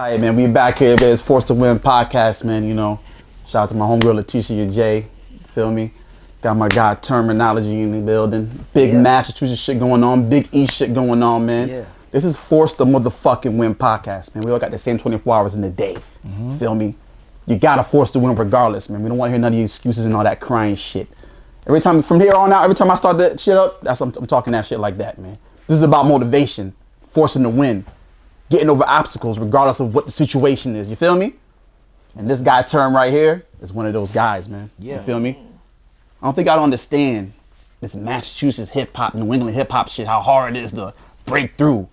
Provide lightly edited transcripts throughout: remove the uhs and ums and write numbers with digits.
Alright, man, we back here, man. It's Force to Win podcast, man. You know, shout out to my homegirl Leticia J. Feel me? Got my guy Termanology in the building. Big Massachusetts shit going on. Big East shit going on, man. Yeah. This is Force to motherfucking Win podcast, man. We all got the same 24 hours in the day. Feel me? You gotta force to win regardless, man. We don't want to hear none of your excuses and all that crying shit. Every time, from here on out, every time I start that shit up, I'm talking that shit like that, man. This is about motivation, forcing to win, getting over obstacles regardless of what the situation is. You feel me? And this guy Term right here is one of those guys, man. Yeah. You feel me? I don't think I don't understand this Massachusetts hip-hop, New England hip-hop shit, how hard it is to break through.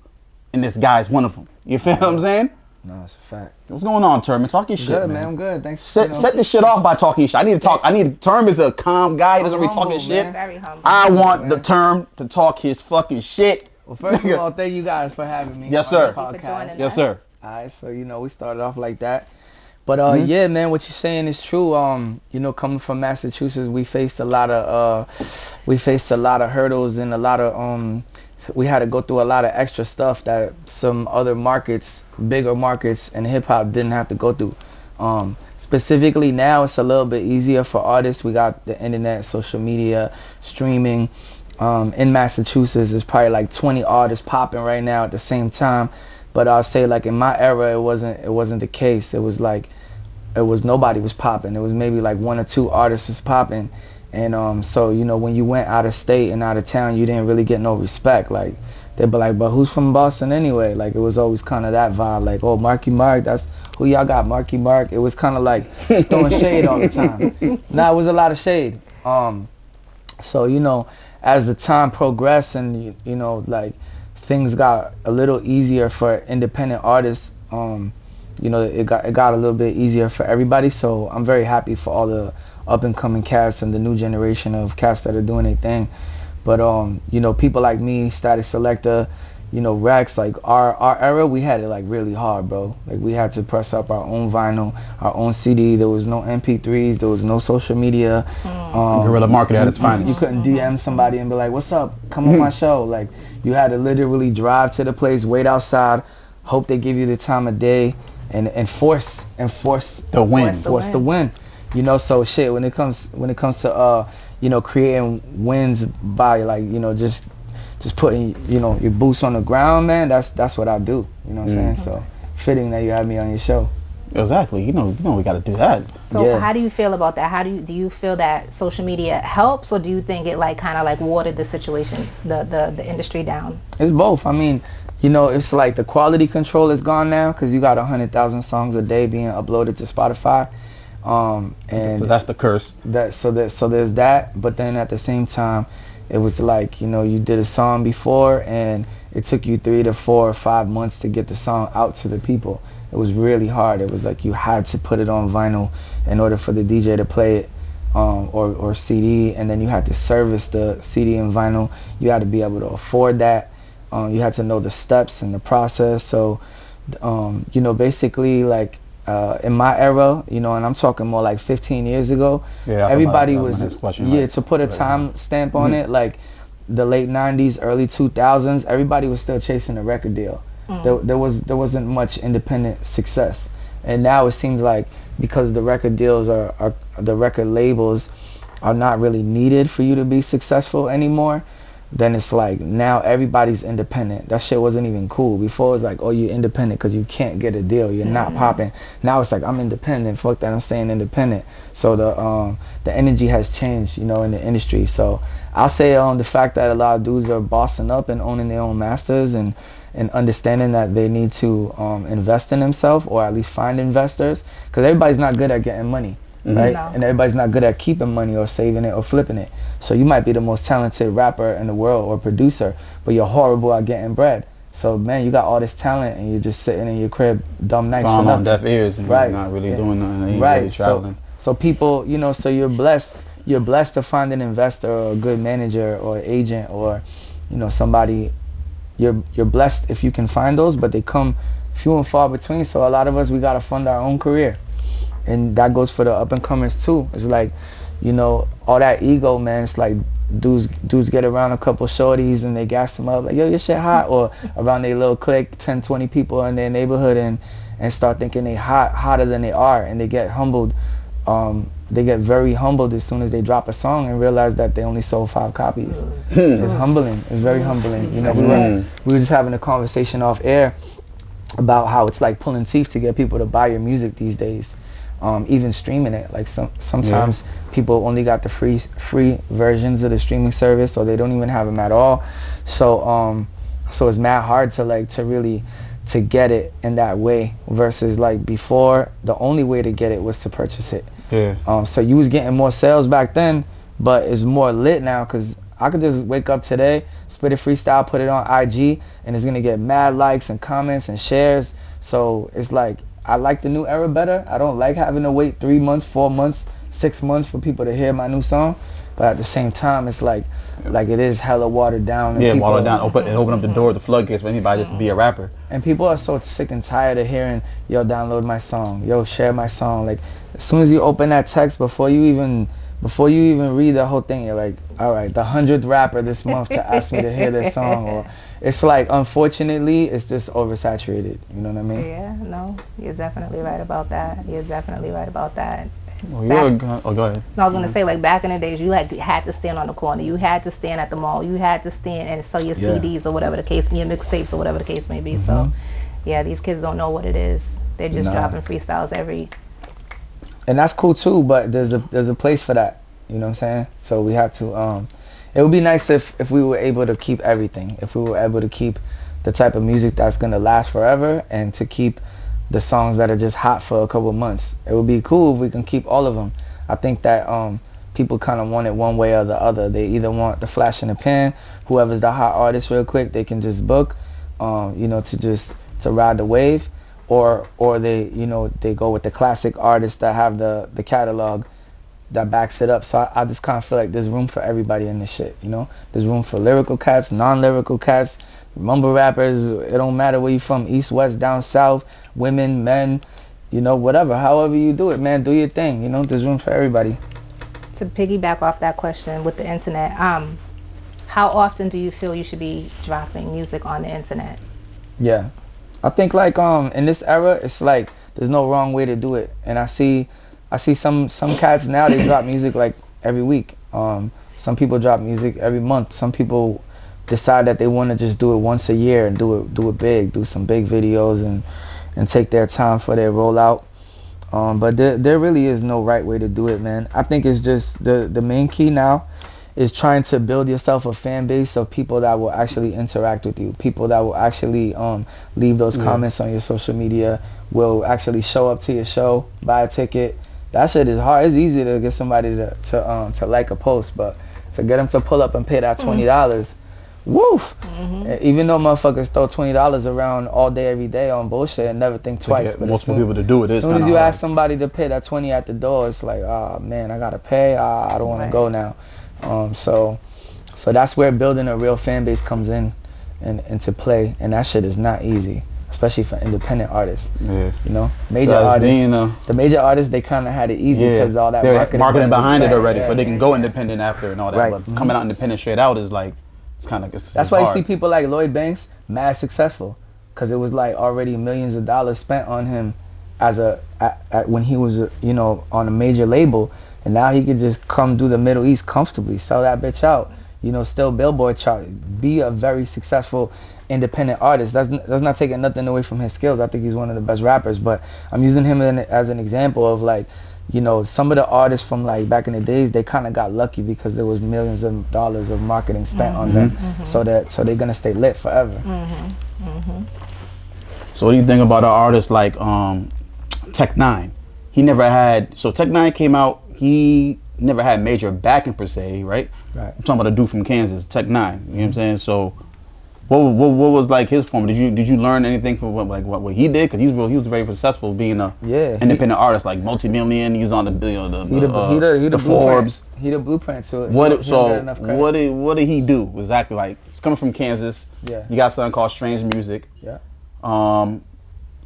And this guy's one of them. You feel what I'm saying? No, it's a fact. What's going on, Term? Talk your shit, Good, man. I'm good. Thanks. Set this shit off by talking shit. I need to talk. Term is a calm guy. He doesn't really talking shit. Very humble. I want the Term to talk his fucking shit. Well, first of all, thank you guys for having me. Yes, on sir. the Thank you for joining podcast. us. Yes, sir. All right, so we started off like that, but yeah, man, what you're saying is true. Coming from Massachusetts, we faced a lot of hurdles and a lot of we had to go through a lot of extra stuff that some other markets, bigger markets in hip hop didn't have to go through. Specifically now, it's a little bit easier for artists. We got the internet, social media, streaming. In Massachusetts, there's probably like 20 artists popping right now at the same time. But I'll say, like, in my era, it wasn't the case. It was nobody was popping. It was maybe like one or two artists was popping. And so when you went out of state and out of town, you didn't really get no respect. Like, they'd be like, but who's from Boston anyway? Like, it was always kind of that vibe. Like, oh, Marky Mark, that's who y'all got, Marky Mark. It was kind of like throwing shade all the time. Nah, it was a lot of shade. So as the time progressed and like things got a little easier for independent artists, it got a little bit easier for everybody. So I'm very happy for all the up and coming cats and the new generation of cats that are doing their thing. But people like me, Static Selector, Rex, like our era, we had it like really hard, bro. Like, we had to press up our own vinyl, our own CD. There was no MP3s, there was no social media. Guerrilla market at its finest. You couldn't DM somebody and be like, what's up, come on my show. Like, you had to literally drive to the place, wait outside, hope they give you the time of day, and force the win. Force the win. So shit, when it comes to creating wins by, like, just putting your boots on the ground, man, that's what I do. You know what I'm saying? So fitting that you have me on your show. Exactly. We got to do that. So how do you feel about that? How do you feel that social media helps, or do you think it kind of watered the situation, the industry down? It's both. I mean, it's like the quality control is gone now because you got 100,000 songs a day being uploaded to Spotify. And so that's the curse. So there's that, but then at the same time, it was like, you did a song before and it took you 3 to 4 or 5 months to get the song out to the people. It was really hard. It was like you had to put it on vinyl in order for the DJ to play it, or CD, and then you had to service the CD and vinyl. You had to be able to afford that. You had to know the steps and the process. So, basically, like, in my era, and I'm talking more like 15 years ago, everybody was to put a time stamp on it, like the late 90s, early 2000s, everybody was still chasing a record deal. There wasn't much independent success, and now it seems like because the record deals are the record labels are not really needed for you to be successful anymore. Then it's like now everybody's independent. That shit wasn't even cool. Before it was like, oh, you're independent because you can't get a deal. You're not popping. Now it's like, I'm independent. Fuck that, I'm staying independent. So the energy has changed, in the industry. So I'll say the fact that a lot of dudes are bossing up and owning their own masters and understanding that they need to invest in themselves, or at least find investors, because everybody's not good at getting money. Right? No. And everybody's not good at keeping money or saving it or flipping it. So you might be the most talented rapper in the world or producer, but you're horrible at getting bread. So, man, you got all this talent and you're just sitting in your crib, dumb nights for nothing. On deaf ears and right. Not really doing nothing. Right. Really traveling. So people, so you're blessed. You're blessed to find an investor or a good manager or agent or, somebody. You're blessed if you can find those, but they come few and far between. So a lot of us, we got to fund our own career. And that goes for the up and comers too. It's like, all that ego, man. It's like dudes get around a couple shorties and they gas them up like, yo, your shit hot, or around their little clique, 10, 20 people in their neighborhood, and and start thinking they hotter than they are, and they get humbled. They get very humbled as soon as they drop a song and realize that they only sold 5 copies. It's humbling. It's very humbling. You know, we were just having a conversation off air about how it's like pulling teeth to get people to buy your music these days. Even streaming it, like sometimes people only got the free versions of the streaming service, or they don't even have them at all. So it's mad hard to really to get it in that way, versus like before the only way to get it was to purchase it. So you was getting more sales back then, but it's more lit now, because I could just wake up today, spit a freestyle, put it on IG, and it's gonna get mad likes and comments and shares. So it's like, I like the new era better. I don't like having to wait 3 months, 4 months, 6 months for people to hear my new song. But at the same time, it's like it is hella watered down. And watered down. Open up the door, the floodgates for anybody just to be a rapper. And people are so sick and tired of hearing, yo, download my song, yo, share my song. Like, as soon as you open that text, before you even read the whole thing, you're like, all right, the 100th rapper this month to ask me to hear their song. Or it's like, unfortunately, it's just oversaturated. You know what I mean? Yeah, no, you're definitely right about that. You're definitely right about that. Well, go ahead. No, I was gonna say, like, back in the days, you had to stand on the corner, you had to stand at the mall, you had to stand and sell your CDs or whatever the case, your mixtapes or whatever the case may be. So, yeah, these kids don't know what it is. They're just dropping freestyles and that's cool too, but there's a place for that. You know what I'm saying? So we have to. It would be nice if we were able to keep everything. If we were able to keep the type of music that's gonna last forever, and to keep the songs that are just hot for a couple months. It would be cool if we can keep all of them. I think that people kind of want it one way or the other. They either want the flash in the pan, whoever's the hot artist real quick, they can just book, to ride the wave, or they they go with the classic artists that have the catalog that backs it up. So I just kind of feel like there's room for everybody in this shit. There's room for lyrical cats, non-lyrical cats, mumble rappers. It don't matter where you from, east, west, down south, women, men, whatever, however you do it, man, do your thing. There's room for everybody. To piggyback off that question with the internet, how often do you feel you should be dropping music on the internet? Yeah, I think like in this era, it's like there's no wrong way to do it. And I see some cats now, they drop music like every week. Some people drop music every month. Some people decide that they want to just do it once a year and do it big, do some big videos and take their time for their rollout. But there really is no right way to do it, man. I think it's just the main key now is trying to build yourself a fan base of people that will actually interact with you, people that will actually leave those comments on your social media, will actually show up to your show, buy a ticket. That shit is hard. It's easy to get somebody to like a post, but to get them to pull up and pay that $20, woof. Even though motherfuckers throw $20 around all day, every day on bullshit and never think twice. But most people to do it. As soon as you ask somebody to pay that $20 at the door, it's like, oh man, I gotta pay. I don't want to go now. So that's where building a real fan base comes in and into play, and that shit is not easy, especially for independent artists. Major artists, the major artists, they kind of had it easy because all that marketing behind it already, so they can go independent after and all that. Right. But coming out independent straight out is like, it's kind of that's why hard. You see people like Lloyd Banks mad successful, because it was like already millions of dollars spent on him when he was on a major label. And now he could just come do the Middle East comfortably, sell that bitch out, still Billboard chart, be a very successful independent artist. That's not taking nothing away from his skills. I think he's one of the best rappers, but I'm using him as an example of like, some of the artists from like back in the days, they kind of got lucky because there was millions of dollars of marketing spent on them, so they're gonna stay lit forever. So what do you think about an artist like Tech Nine? He never had, so Tech Nine came out, he never had major backing per se, right? I'm talking about a dude from Kansas, Tech Nine. You know what I'm saying? So, what was like his form? Did you learn anything from what he did? Because he was very successful being a independent artist, like multi-million. He was on the Forbes. He the blueprint to it. What did he do exactly? Like, it's coming from Kansas. Yeah. You got something called Strange Music. Yeah.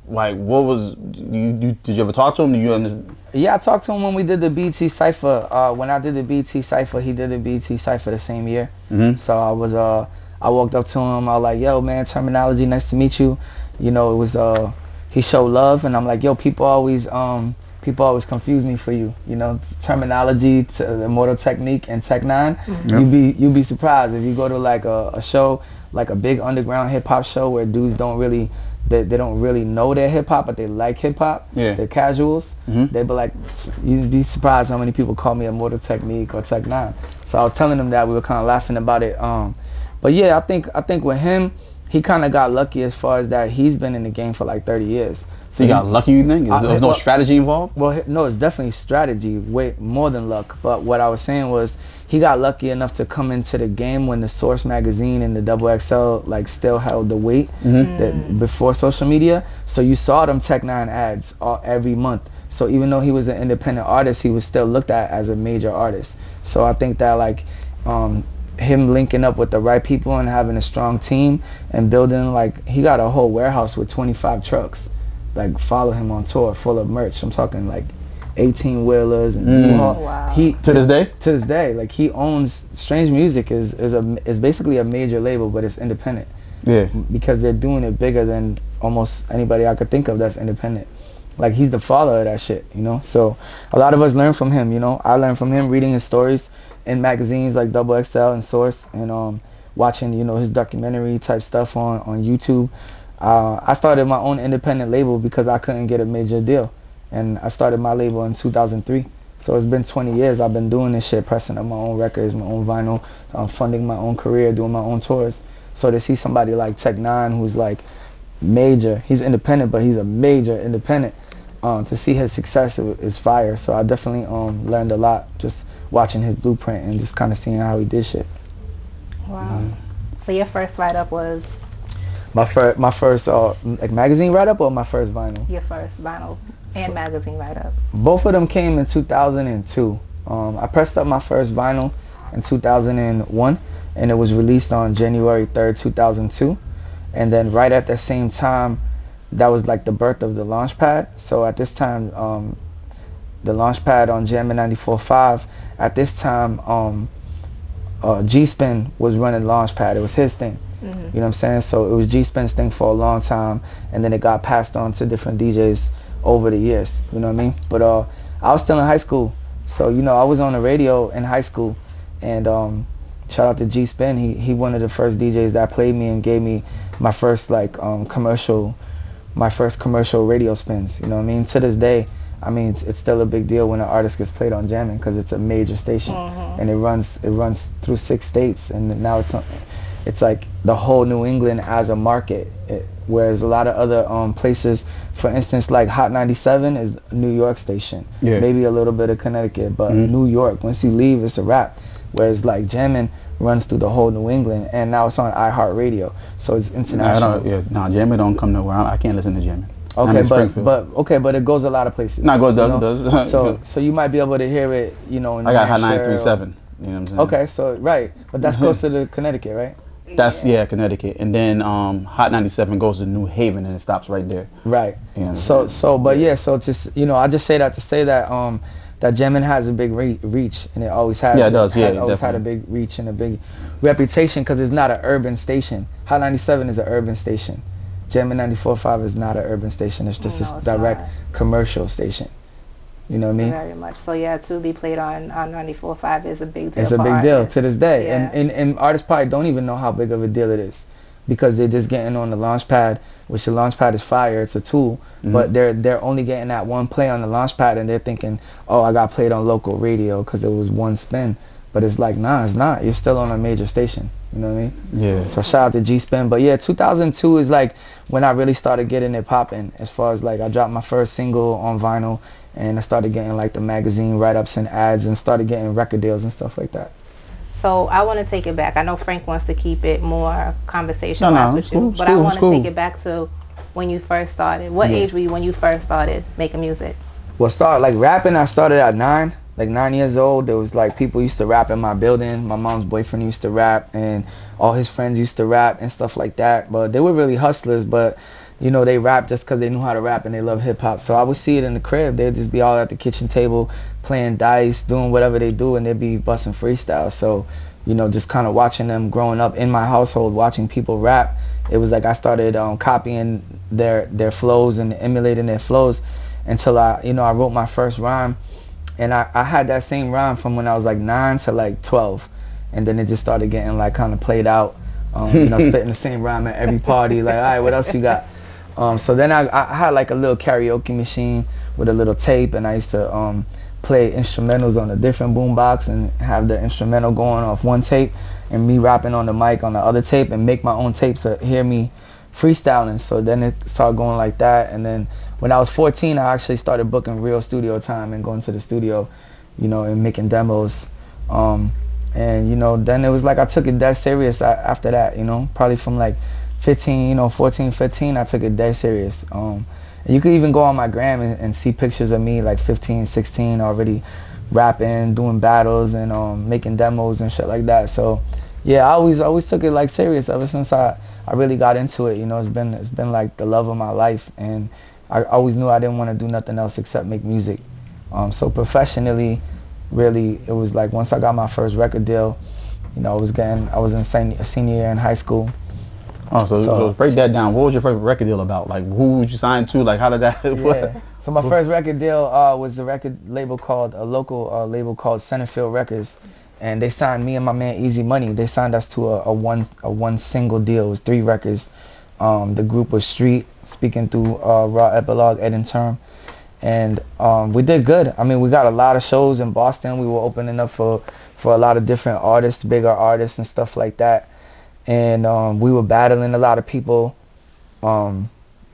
Like, what was did you ever talk to him? Did you understand? Yeah, I talked to him when we did the BT Cypher. When I did the BT Cypher, he did the BT Cypher the same year. So I walked up to him. I was like, yo, man, Termanology, nice to meet you. It was he showed love, and I'm like, yo, people always confuse me for you. You know, Termanology, the Immortal Technique, and Tech 9. Mm-hmm. You'd be surprised if you go to like a show, like a big underground hip hop show where dudes don't really know their hip hop, but they like hip hop. Yeah. They're casuals. Mm-hmm. They'd be like, you'd be surprised how many people call me Immortal Technique or Tech 9. So I was telling them that, we were kind of laughing about it. But yeah, I think with him, he kind of got lucky as far as that he's been in the game for like 30 years. So you got lucky, you think? There's no strategy involved? Well, no, it's definitely strategy, way more than luck. But what I was saying was, he got lucky enough to come into the game when the Source magazine and the XXL like still held the weight that before social media. So you saw them Tech 9 ads every month. So even though he was an independent artist, he was still looked at as a major artist. So I think that like him linking up with the right people and having a strong team and building, like, he got a whole warehouse with 25 trucks, like, follow him on tour full of merch. I'm talking like 18 wheelers and wow. He to this day like, he owns Strange Music is basically a major label, but it's independent. Yeah, because they're doing it bigger than almost anybody I could think of that's independent. Like, he's the father of that shit, you know. So a lot of us learn from him, you know. I learned from him reading his stories in magazines like XXL and Source, and watching, you know, his documentary type stuff on YouTube. I started my own independent label because I couldn't get a major deal, and I started my label in 2003. So it's been 20 years I've been doing this shit, pressing up my own records, my own vinyl, funding my own career, doing my own tours. So to see somebody like Tech 9, who's like major, he's independent, but he's a major independent, to see his success is fire. So I definitely learned a lot just watching his blueprint and just kind of seeing how he did shit. Wow. So your first write-up was? My first like magazine write-up, or my first vinyl? Your first vinyl and magazine write-up. Both of them came in 2002. I pressed up my first vinyl in 2001, and it was released on January 3rd, 2002. And then right at the same time, that was like the birth of the Launchpad. So at this time, the Launchpad on Jammin' 94.5, at this time, G-Spin was running Launchpad. It was his thing. You know what I'm saying? So it was G-Spin's thing for a long time, and then it got passed on to different DJs over the years. You know what I mean? But I was still in high school, so, you know, I was on the radio in high school, and shout out to G-Spin. He one of the first DJs that played me and gave me my first like commercial radio spins. You know what I mean? To this day, I mean, it's still a big deal when an artist gets played on Jammin', because it's a major station, and it runs through 6 states, and now it's like the whole New England as a market, whereas a lot of other places, for instance, like Hot 97 is a New York station, maybe a little bit of Connecticut, but New York, once you leave, it's a wrap. Whereas like Jammin' runs through the whole New England, and now it's on iHeartRadio, so it's international. Jammin' don't come nowhere. I can't listen to Jammin'. Okay, but it goes a lot of places. No, it does. So you might be able to hear it, you know. In I got Hot 937. You know what I'm saying? Okay, so right, but that's close to Connecticut, right? That's Connecticut, and then Hot 97 goes to New Haven, and it stops right there. Right. You know so just, you know, I just say that to say that that Jammin' has a big reach, and it always has. Yeah, it does. It always had a big reach and a big reputation, because it's not an urban station. Hot 97 is an urban station. Jammin' 94.5 is not an urban station. It's just a direct commercial station. You know what I mean? Very much. So yeah, to be played on 94.5 is a big deal. It's a big deal to this day, and artists probably don't even know how big of a deal it is, because they're just getting on the Launchpad, which the Launchpad is fire. It's a tool, but they're only getting that one play on the Launchpad, and they're thinking, oh, I got played on local radio because it was one spin. But it's like, nah, it's not. You're still on a major station. You know what I mean? Yeah. So shout out to G-Spin. But yeah, 2002 is like when I really started getting it popping, as far as like I dropped my first single on vinyl, and I started getting like the magazine write-ups and ads, and started getting record deals and stuff like that. So I want to take it back. I know Frank wants to keep it more conversation-wise with you, but I want to take it back to when you first started. What age were you when you first started making music? Well, like rapping, I started at 9 years old. There was like people used to rap in my building. My mom's boyfriend used to rap, and all his friends used to rap and stuff like that. But they were really hustlers, but you know, they rap just because they knew how to rap and they love hip hop. So I would see it in the crib. They'd just be all at the kitchen table playing dice, doing whatever they do, and they'd be busting freestyle. So, you know, just kind of watching them growing up in my household, watching people rap, it was like I started copying their flows and emulating their flows until I wrote my first rhyme. And I had that same rhyme from when I was like 9 to like 12. And then it just started getting like kind of played out. Spitting the same rhyme at every party. Like, all right, what else you got? So then I had like a little karaoke machine with a little tape, and I used to play instrumentals on a different boombox and have the instrumental going off one tape and me rapping on the mic on the other tape and make my own tapes to hear me freestyling. So then it started going like that. And then when I was 14, I actually started booking real studio time and going to the studio, and making demos. And then it was like I took it that serious after that, probably from like 14, 15, I took it that serious. And you could even go on my gram and see pictures of me like 15, 16 already rapping, doing battles and making demos and shit like that. So yeah, I always took it like serious ever since I really got into it. It's been like the love of my life, and I always knew I didn't want to do nothing else except make music. So professionally, really, it was like once I got my first record deal, I was in senior year in high school. Oh, so break that down. What was your first record deal about? Like, who would you sign to? Like, how did that? Yeah. So my first record deal was a local label called Centerfield Records, and they signed me and my man Easy Money. They signed us to a one single deal. It was 3 records. The group was Street, speaking through Raw Epilogue, Ed and Term. And we did good. I mean, we got a lot of shows in Boston. We were opening up for a lot of different artists, bigger artists and stuff like that. And we were battling a lot of people.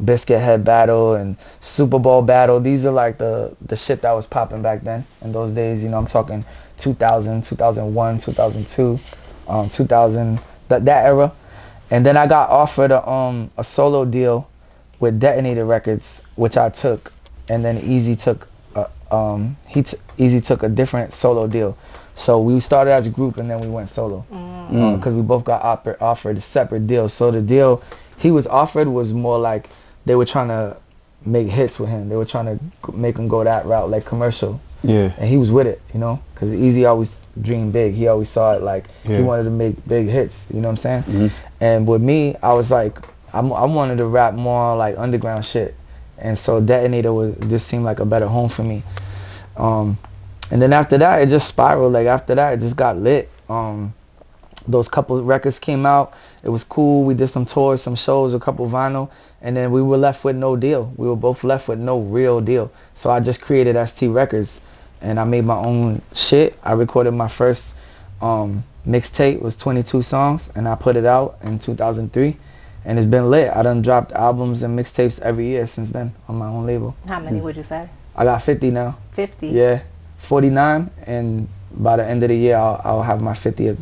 Biscuit Head Battle and Super Bowl Battle. These are like the shit that was popping back then in those days. I'm talking 2000, 2001, 2002, 2000, that era. And then I got offered a solo deal with Detonator Records, which I took. And then Easy took Easy took a different solo deal. So we started as a group and then we went solo because we both got offered a separate deal. So the deal he was offered was more like they were trying to make hits with him. They were trying to make him go that route, like commercial. Yeah. And he was with it, because Easy always dreamed big. He always saw it like he wanted to make big hits. You know what I'm saying? Mm-hmm. And with me, I was like, I wanted to rap more like underground shit. And so Detonator just seemed like a better home for me. And then after that, it just spiraled. Like after that, it just got lit. Those couple records came out. It was cool. We did some tours, some shows, a couple vinyl. And then we were left with no deal. We were both left with no real deal. So I just created ST Records. And I made my own shit. I recorded my first mixtape. It was 22 songs. And I put it out in 2003. And it's been lit. I done dropped albums and mixtapes every year since then on my own label. How many would you say? I got 50 now. 50? Yeah. 49, and by the end of the year, I'll have my 50th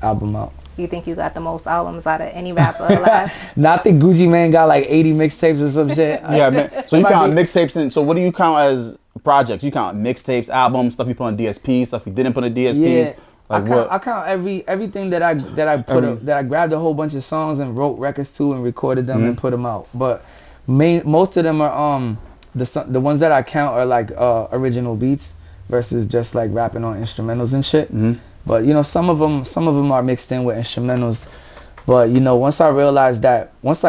album out. You think you got the most albums out of any rapper alive? No, I think Gucci Mane got like 80 mixtapes or some shit. Yeah, man. So you count mixtapes, and so what do you count as projects? You count mixtapes, albums, stuff you put on DSPs, stuff you didn't put on DSPs. Yeah, like I count everything that I grabbed a whole bunch of songs and wrote records to and recorded them and put them out. But most of them are the ones that I count are like original beats versus just like rapping on instrumentals and shit. Mm-hmm. But some of them are mixed in with instrumentals. But once I realized that once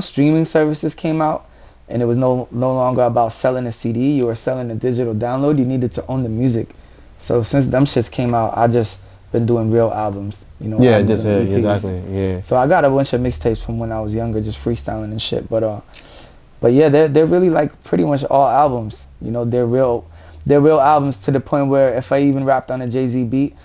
streaming services came out and it was no longer about selling a CD, you were selling a digital download, you needed to own the music. So since them shits came out, I just been doing real albums. Yeah, exactly. Yeah. So I got a bunch of mixtapes from when I was younger, just freestyling and shit. But yeah, they're really like pretty much all albums. They're real albums to the point where if I even rapped on a Jay-Z beat,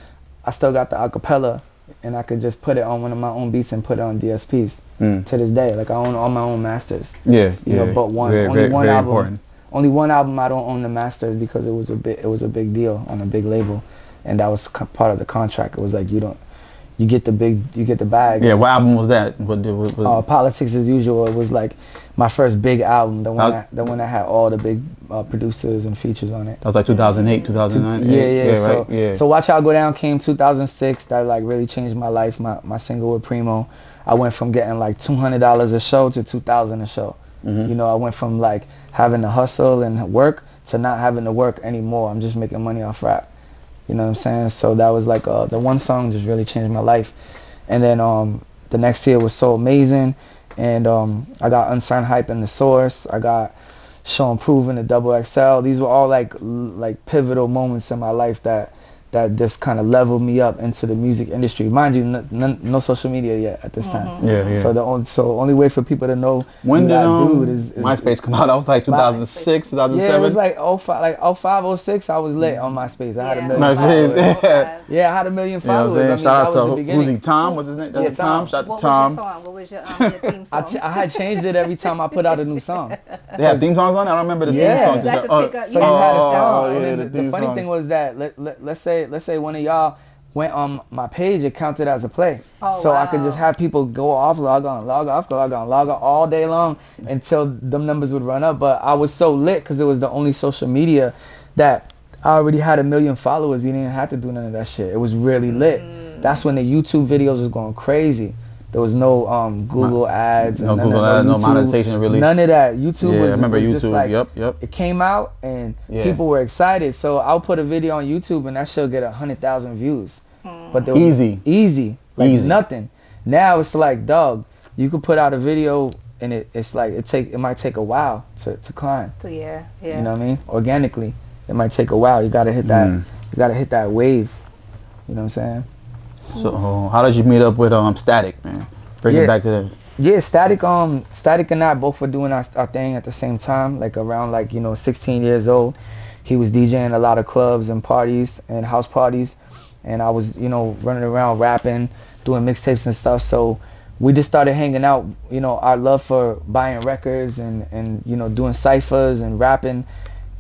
I still got the acapella and I could just put it on one of my own beats and put it on DSPs to this day. Like I own all my own masters. Yeah. But only one album. Important. Only one album I don't own the masters because it was a big deal on a big label, and that was part of the contract. It was like you get the bag. Yeah, what album was that? Politics as Usual. It was like my first big album, the one that had all the big producers and features on it. That was like 2008, 2009. Yeah. So Watch How I Go Down came 2006. That like really changed my life. My single with Primo. I went from getting like $200 a show to $2,000 a show. Mm-hmm. I went from like having to hustle and work to not having to work anymore. I'm just making money off rap. You know what I'm saying? So that was like the one song just really changed my life. And then The next year was so amazing, and I got Unsigned Hype in The Source. I got Show Improving the Double XL. These were all like pivotal moments in my life that just kind of leveled me up into the music industry. Mind you, no social media yet at this time. Yeah. So the only way for people to know when did dude is MySpace come out? That was like 2006, 2007. Yeah, it was like 05, 06. I was lit on MySpace. I had a million followers. Yeah, I had a million followers. I mean, shout out to who's he? Tom? What's his name? Yeah, Tom. Shout out to Tom. What was your theme song? I had changed it every time I put out a new song. They have theme songs on it? I don't remember the theme songs. You had to pick up, so you had a song. Yeah, the funny thing was that let's say one of y'all went on my page, it counted as a play. I could just have people go off, log on, log off, log on, log on all day long until them numbers would run up. But I was so lit because it was the only social media that I already had 1 million followers. You didn't have to do none of that shit. It was really lit. That's when the YouTube videos was going crazy. There was no Google ads. No Google ads, no monetization really. None of that. YouTube was, I remember was YouTube. Just like, Yep. It came out and people were excited. So I'll put a video on YouTube and that should get 100,000 views. But there was easy. Nothing. Now it's like, dog, you could put out a video and it's like it might take a while to climb. So yeah. You know what I mean? Organically, it might take a while. You gotta hit that. You gotta hit that wave. You know what I'm saying? So how did you meet up with Static, man? Bring it back to that. Yeah, Static and I both were doing our thing at the same time, like around 16 years old. He was DJing a lot of clubs and parties and house parties, and I was running around rapping, doing mixtapes and stuff. So we just started hanging out. Our love for buying records and doing ciphers and rapping,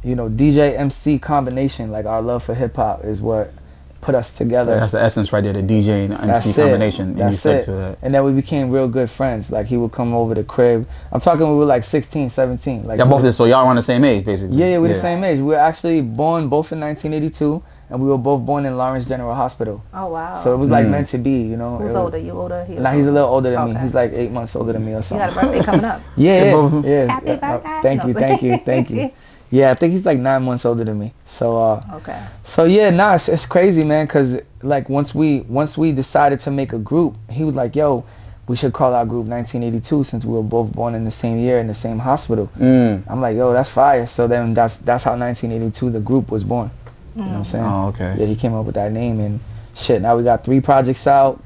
DJ MC combination, like our love for hip hop is what put us together. That's the essence right there, the DJ and MC combination. And you stuck to that. And then we became real good friends. Like he would come over the crib. I'm talking we were like 16, 17. Like y'all both so y'all around the same age basically. Yeah, we're the same age. We were actually born both in 1982 and we were both born in Lawrence General Hospital. Oh wow. So it was like meant to be, Who's older? You older? Nah, he's a little older than me. He's like 8 months older than me or something. You got a birthday coming up. Yeah. Happy birthday. Thank you. Yeah, I think he's like 9 months older than me. So okay. So yeah, it's crazy, man, cause like once we decided to make a group, he was like, yo, we should call our group 1982 since we were both born in the same year in the same hospital. I'm like, yo, that's fire. So then that's how 1982 the group was born. You know what I'm saying? Oh, okay. Yeah, he came up with that name and shit. Now we got 3 projects out.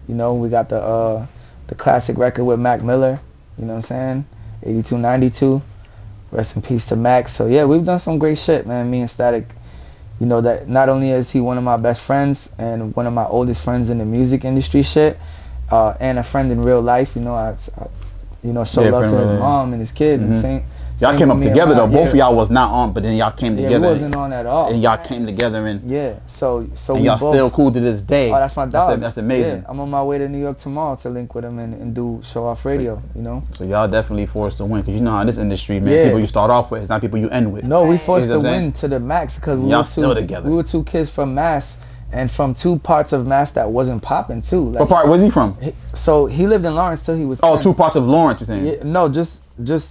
We got the classic record with Mac Miller. You know what I'm saying? 82, 92. Rest in peace to Max. So yeah, we've done some great shit, man. Me and Static, that not only is he one of my best friends and one of my oldest friends in the music industry shit, and a friend in real life. I show love to his mom and his kids and same. Y'all came up together though. Both of y'all was not on, but then y'all came together. Yeah, we wasn't on at all. And y'all came together and so and y'all still cool to this day. Oh, that's my dog. That's amazing. Yeah, I'm on my way to New York tomorrow to link with him and do show off radio. So y'all definitely forced to win, because you know how this industry, man. People you start off with, it's not people you end with. No, we forced to win to the max because together. We were 2 kids from Mass. And from 2 parts of Mass that wasn't popping too. What part was he from? So he lived in Lawrence till he was 10. 2 parts of Lawrence, you're saying? Yeah, no, just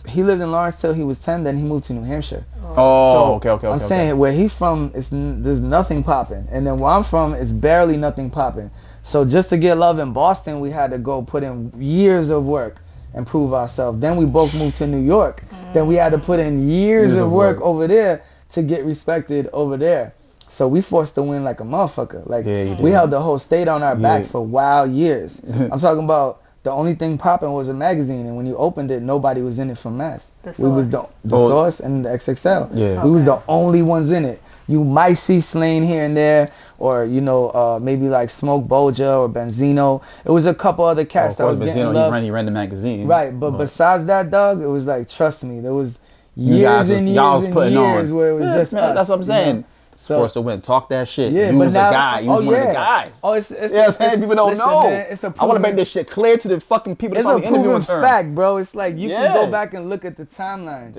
he lived in Lawrence till he was 10. Then he moved to New Hampshire. Okay. I'm saying where he's from, there's nothing popping, and then where I'm from, it's barely nothing popping. So just to get love in Boston, we had to go put in years of work and prove ourselves. Then we both moved to New York. Then we had to put in years of work over there to get respected over there. So we forced to win like a motherfucker. Like we held the whole state on our back for wild years. I'm talking about the only thing popping was a magazine, and when you opened it, nobody was in it from Mass. We was the Source and the XXL. We was the only ones in it. You might see Slain here and there, or maybe like Smoke Boja or Benzino. It was a couple other cats that was getting love. He ran the magazine. Right, but besides that, dog, it was like, trust me, there was years and years where it was just us. That's what I'm saying. Forced to win. Talk that shit. Yeah, you but was now, the guy. You was one of the guys. Oh, it's people don't know. Man, I want to make this shit clear to the fucking people. It's a proven fact, bro. It's like you can go back and look at the timeline.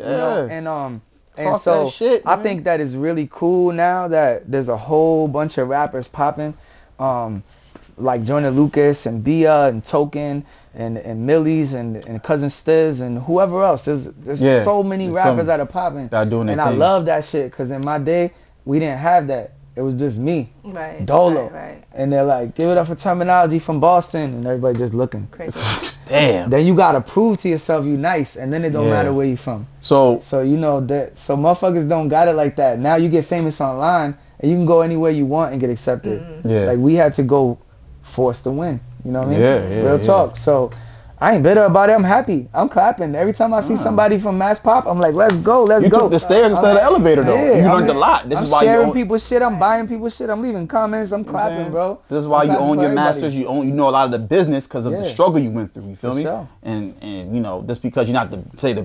And so I think that is really cool now that there's a whole bunch of rappers popping, like Joyner Lucas and Bia and Token and Millies and Cousin Stiz and whoever else. There's so many rappers that are popping. Doing and I love that shit because in my day, we didn't have that. It was just me, right, Dolo. Right. And they're like, give it up for Termanology from Boston, and everybody just looking. Crazy. Damn. Then you gotta prove to yourself you nice, and then it don't matter where you from. So you know that. So motherfuckers don't got it like that. Now you get famous online, and you can go anywhere you want and get accepted. Mm-hmm. Yeah. Like we had to go forced to win. You know what I mean? Yeah. Real talk. So I ain't bitter about it. I'm happy. I'm clapping. Every time I see somebody from Mass Pop, I'm like, let's go. You took the stairs instead of the elevator, though. Yeah, You learned a lot. This I'm is why sharing you people's shit. I'm buying people's shit. I'm leaving comments. I'm clapping, bro. This is why you own your masters. You know a lot of the business because of the struggle you went through. You feel me? Sure. And you know, just because you're not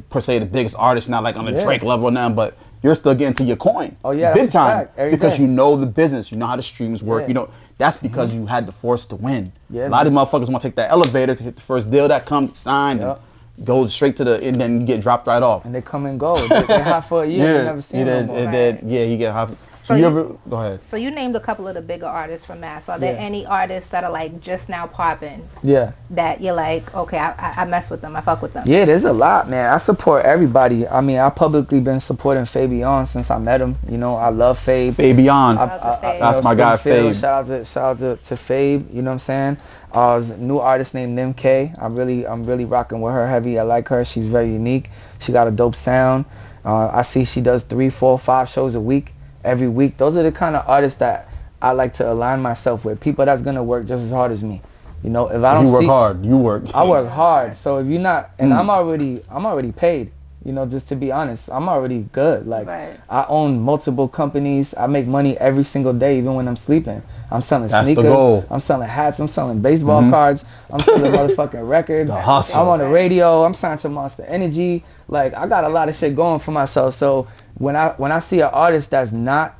per se the biggest artist, not like on the Drake level now, but you're still getting to your coin. Oh yeah, big time. Because day. you know the business. You know how the streams work. You know that's because you had the force to win. Yeah, a lot of motherfuckers want to take that elevator to hit the first deal that comes signed. And go straight to the and then get dropped right off. And they come and go. They're hot for a year. You never seen them no more. Yeah, you get hot. So you ever go ahead? So you named a couple of the bigger artists from Mass. Are there any artists that are like just now popping? Yeah. That you're like, okay, I mess with them, I fuck with them. Yeah, there's a lot, man. I support everybody. I mean, I've publicly been supporting Fabian since I met him. You know, I love Fabe. Fabian. That's my guy, Fabe. Shout out to Fabe. You know what I'm saying? There's a new artist named Nim K. I'm really rocking with her heavy. I like her. She's very unique. She got a dope sound. I see she does 3, 4, 5 shows a week. Every week. Those are the kind of artists that I like to align myself with. People that's gonna work just as hard as me. You know, if I don't work hard, you work. I work hard. So if you're not, and I'm already paid. You know, just to be honest, I'm already good. Like I own multiple companies. I make money every single day, even when I'm sleeping. I'm selling sneakers. I'm selling hats. I'm selling baseball cards. I'm selling motherfucking records. The hustle. I'm on the radio. I'm signed to Monster Energy. Like I got a lot of shit going for myself. So when I see an artist that's not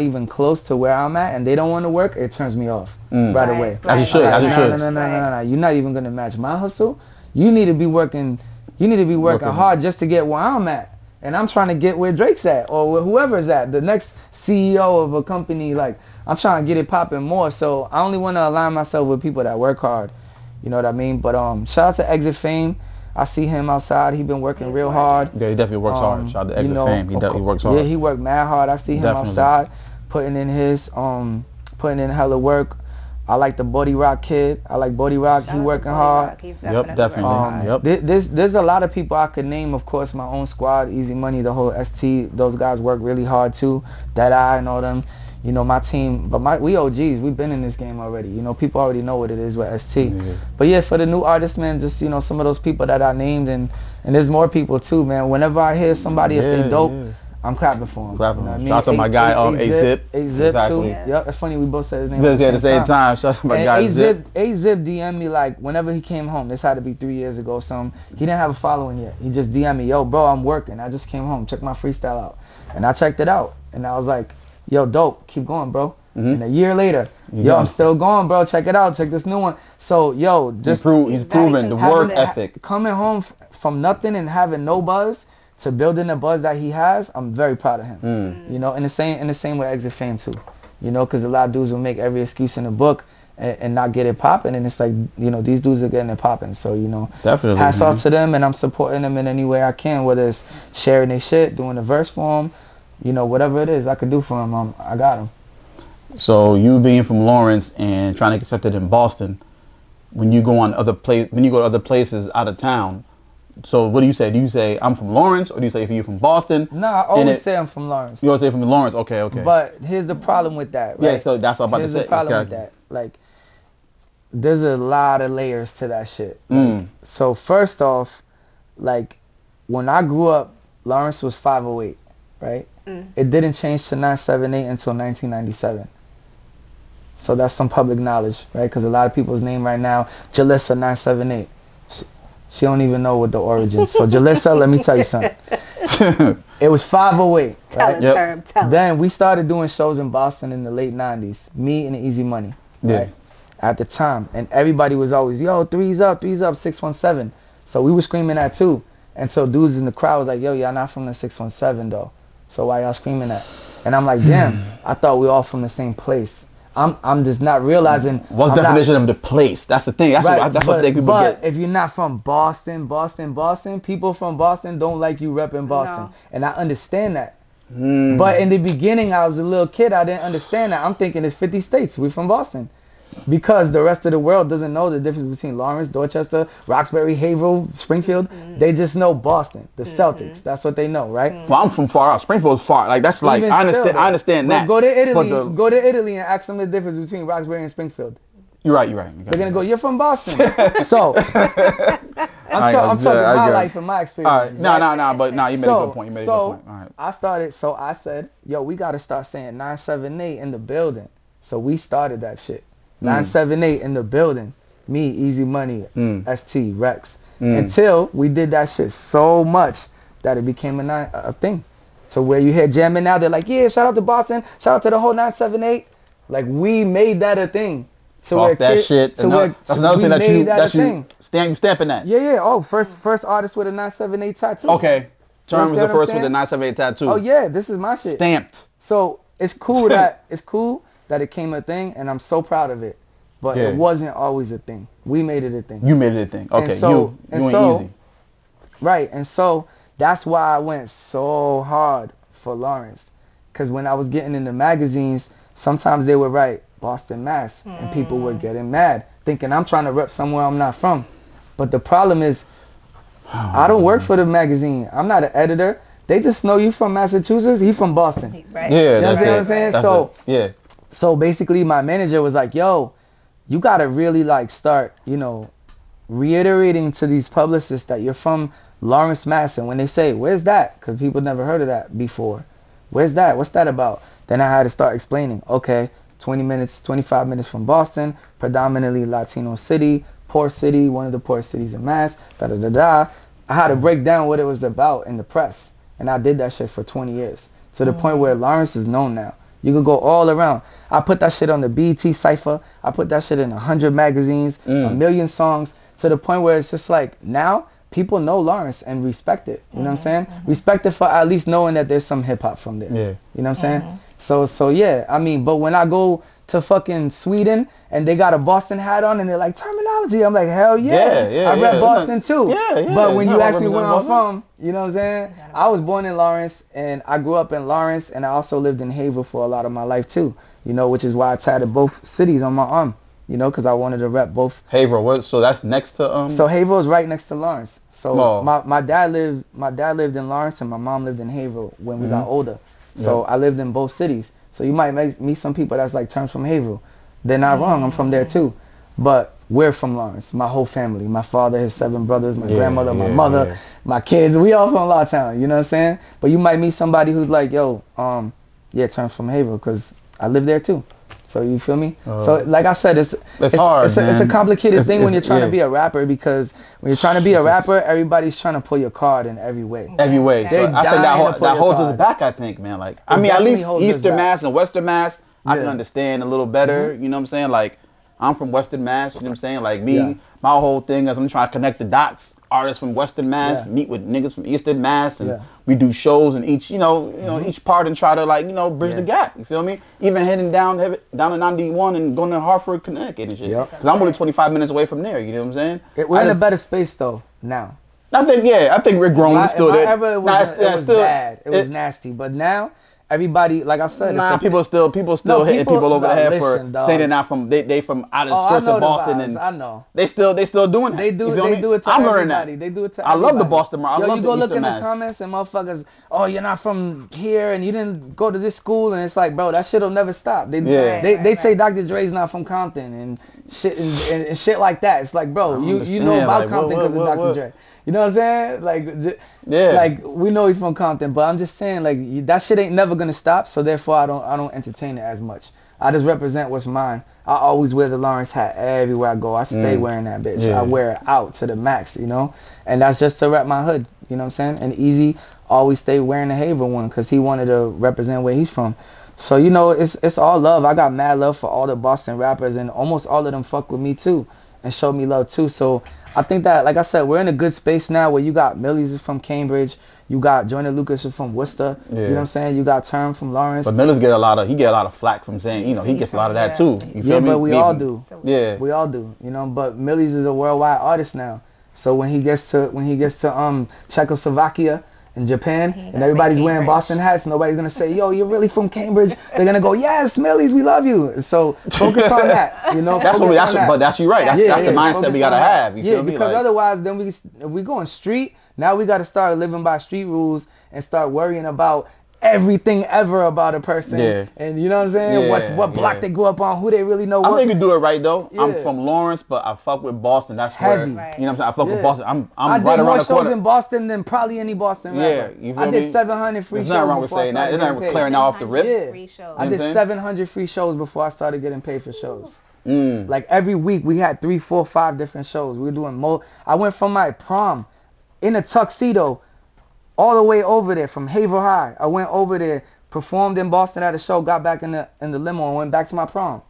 even close to where I'm at and they don't want to work, it turns me off right away. As you should. No. You're not even gonna match my hustle. You need to be working. You need to be working hard just to get where I'm at. And I'm trying to get where Drake's at or where whoever's at. The next CEO of a company, like, I'm trying to get it popping more. So I only want to align myself with people that work hard. You know what I mean? But shout out to Exit Fame. I see him outside. He been working real hard. Yeah, he definitely works hard. Shout out to Exit Fame. He definitely works hard. Yeah, he worked mad hard. I see him outside putting in hella work. I like the Body Rock kid. I like Body Rock. He working hard. He's definitely. There's a lot of people I could name. Of course, my own squad, Easy Money, the whole ST. Those guys work really hard too. That I and all them. You know, my team. But we OGs. We've been in this game already. You know, people already know what it is with ST. Yeah. But yeah, for the new artists, man, just some of those people that I named, and there's more people too, man. Whenever I hear somebody if they dope. I'm clapping for him. Clapping for him. Shout out to my guy, A-Zip. A-Zip too. Yep, it's funny we both said his name at the same time. Shout out to my guy, A-Zip. A-Zip DM'd me like whenever he came home. This had to be 3 years ago. He didn't have a following yet. He just DM'd me, yo, bro, I'm working. I just came home. Check my freestyle out. And I checked it out. And I was like, yo, dope. Keep going, bro. And a year later, I'm still going, bro. Check it out. Check this new one. So, yo, just he's proven the work ethic. Coming home from nothing and having no buzz to building the buzz that he has, I'm very proud of him. You know, in the same way Exit Fame too. You know, because a lot of dudes will make every excuse in the book and not get it popping, and it's like, you know, these dudes are getting it popping. So, you know, definitely hats off to them, and I'm supporting them in any way I can, whether it's sharing their shit, doing a verse for them, you know, whatever it is I can do for them, I got them. So you being from Lawrence and trying to get accepted in Boston, when you go to other places out of town. So what do you say? Do you say I'm from Lawrence, or do you say if you're from Boston? No, I always say I'm from Lawrence. You always say from Lawrence, okay. But here's the problem with that, right? Yeah, so that's what I'm about to say. Here's the problem with that. Like, there's a lot of layers to that shit. Like, so first off, like, when I grew up, Lawrence was 508, right? It didn't change to 978 until 1997. So that's some public knowledge, right? Because a lot of people's name right now, Jalissa 978. She don't even know what the origin. So Jalissa, let me tell you something. It was 508, right? Then we started doing shows in Boston in the late 90s. Me and Easy Money, right? At the time. And everybody was always, yo, threes up, 617. So we were screaming that too. And so dudes in the crowd was like, yo, y'all not from the 617 though. So why y'all screaming that? And I'm like, damn, I thought we all from the same place. I'm just not realizing. What's the definition of the place? That's the thing. That's what they people get. But if you're not from Boston, people from Boston don't like you repping Boston. No. And I understand that. But in the beginning, I was a little kid. I didn't understand that. I'm thinking it's 50 states. We're from Boston. Because the rest of the world doesn't know the difference between Lawrence, Dorchester, Roxbury, Haverhill, Springfield. They just know Boston, the Celtics. That's what they know, right? Well, I'm from far out. Springfield's far. Like, that's like, I understand that. Go to Italy and ask them the difference between Roxbury and Springfield. You're right. They're going to go, you're from Boston. So, I'm talking my life and my experiences. All right. No, but you made a good point. All right. I said, yo, we got to start saying 978 in the building. So we started that shit. 978 in the building. Me, Easy Money, ST, Rex. Until we did that shit so much that it became a thing. So where you hear jamming now, they're like, yeah, shout out to Boston. Shout out to the whole 978. Like, we made that a thing. Talk that shit. That's another thing that you stamping that. Yeah. Oh, first artist with a 978 tattoo. Okay. Term was the first with a 978 tattoo. Oh yeah, this is my shit. Stamped. So it's cool that it came a thing, and I'm so proud of it. But it wasn't always a thing. We made it a thing. You made it a thing. Okay. You went easy. Right. And so that's why I went so hard for Lawrence. Because when I was getting in the magazines, sometimes they would write Boston, Mass, and people were getting mad, thinking I'm trying to rep somewhere I'm not from. But the problem is, I don't work for the magazine. I'm not an editor. They just know you from Massachusetts. He from Boston. Right. Yeah, you know what I'm saying? Yeah. So basically, my manager was like, "Yo, you gotta really like start, reiterating to these publicists that you're from Lawrence, Mass. And when they say, where's that? Because people never heard of that before. Where's that? What's that about? Then I had to start explaining. Okay, 20 minutes, 25 minutes from Boston, predominantly Latino city, poor city, one of the poorest cities in Mass, I had to break down what it was about in the press. And I did that shit for 20 years. To the point where Lawrence is known now. You could go all around. I put that shit on the BET Cypher. I put that shit in 100 magazines, a million songs, to the point where it's just like, now people know Lawrence and respect it. You know what I'm saying? Respect it for at least knowing that there's some hip hop from there. Yeah. You know what I'm saying? So yeah, I mean, but when I go to fucking Sweden and they got a Boston hat on and they're like, Termanology, I'm like, hell yeah. I rep Boston too. Yeah. But when you ask me where I'm from, you know what I'm saying? I was born in Lawrence and I grew up in Lawrence and I also lived in Haverhill for a lot of my life too, which is why I tatted both cities on my arm, because I wanted to rep both. Haverhill, so that's next to So Haverhill is right next to Lawrence. So my dad lived in Lawrence and my mom lived in Haverhill when we got older. So I lived in both cities. So you might meet some people that's like terms from Haverhill. They're not wrong. I'm from there too. But we're from Lawrence. My whole family. My father, his 7 brothers, my grandmother, my mother, my kids. We all from Lawtown. You know what I'm saying? But you might meet somebody who's like, yo, terms from Haverhill because I live there too. So you feel me? So like I said, it's hard. It's a complicated thing when you're trying to be a rapper, because when you're trying to be a rapper, everybody's trying to pull your card in every way. So I think that holds us back. I think, man. Like, I mean, at least Eastern Mass and Western Mass, I can understand a little better. You know what I'm saying? Like, I'm from Western Mass. You know what I'm saying? Like me, my whole thing is I'm trying to connect the dots. Artists from Western Mass meet with niggas from Eastern Mass, and we do shows in each, each part, and try to bridge the gap. You feel me? Even heading down to 91 and going to Hartford, Connecticut and shit. Because I'm only 25 minutes away from there. You know what I'm saying? We're in a better space though now. I think we're grown. We're still there. It was bad. It was nasty. But now, everybody, like I said, people still hitting people over the head for saying they're not from they from out of the skirts of Boston, and I know they still doing that. They do it to I'm everybody. learning that. They do it to I everybody. love the Boston. I love you the go look Eastern in Mass. the comments and motherfuckers, oh, you're not from here and you didn't go to this school, and it's like, bro, that shit'll never stop. They say Dr. Dre's not from Compton and shit and shit like that. It's like, bro, you know about Compton because of Dr. Dre. You know what I'm saying? Like we know he's from Compton, but I'm just saying, like, that shit ain't never gonna stop. So therefore, I don't entertain it as much. I just represent what's mine. I always wear the Lawrence hat everywhere I go. I stay wearing that bitch. I wear it out to the max, and that's just to rep my hood. You know what I'm saying? And Easy always stay wearing the Haverhill one because he wanted to represent where he's from. So it's all love. I got mad love for all the Boston rappers, and almost all of them fuck with me too and show me love too. So I think that, like I said, we're in a good space now where you got Millies is from Cambridge, you got Joyner Lucas is from Worcester, you know what I'm saying? You got Term from Lawrence. But Millies get a lot of flack from saying, he gets a lot of that too. You feel me? But we all do. Yeah. We all do, but Millies is a worldwide artist now. So when he gets to Czechoslovakia in Japan, and everybody's wearing Boston hats. Nobody's gonna say, "Yo, you're really from Cambridge." They're gonna go, "Yes, Millies, we love you." So focus on that. You know, but that's you right. That's the mindset we gotta have. You feel me? Because otherwise, then we go on street. Now we gotta start living by street rules and start worrying about everything ever about a person. Yeah. And you know what I'm saying? What block they grew up on, who they really know. I think you do it right though. Yeah. I'm from Lawrence, but I fuck with Boston. That's heavy. Where, you know what I'm saying? I fuck with Boston. I did right around the corner. I did more shows in Boston than probably any Boston rapper. Yeah, you feel I did 700 free shows. There's nothing wrong with saying that. There's nothing with clearing that off the rip. Yeah. I did 700 free shows before I started getting paid for shows. Like every week we had 3, 4, 5 different shows. We were doing I went from my prom in a tuxedo all the way over there from Haver High. I went over there, performed in Boston at a show, got back in the limo and went back to my prom.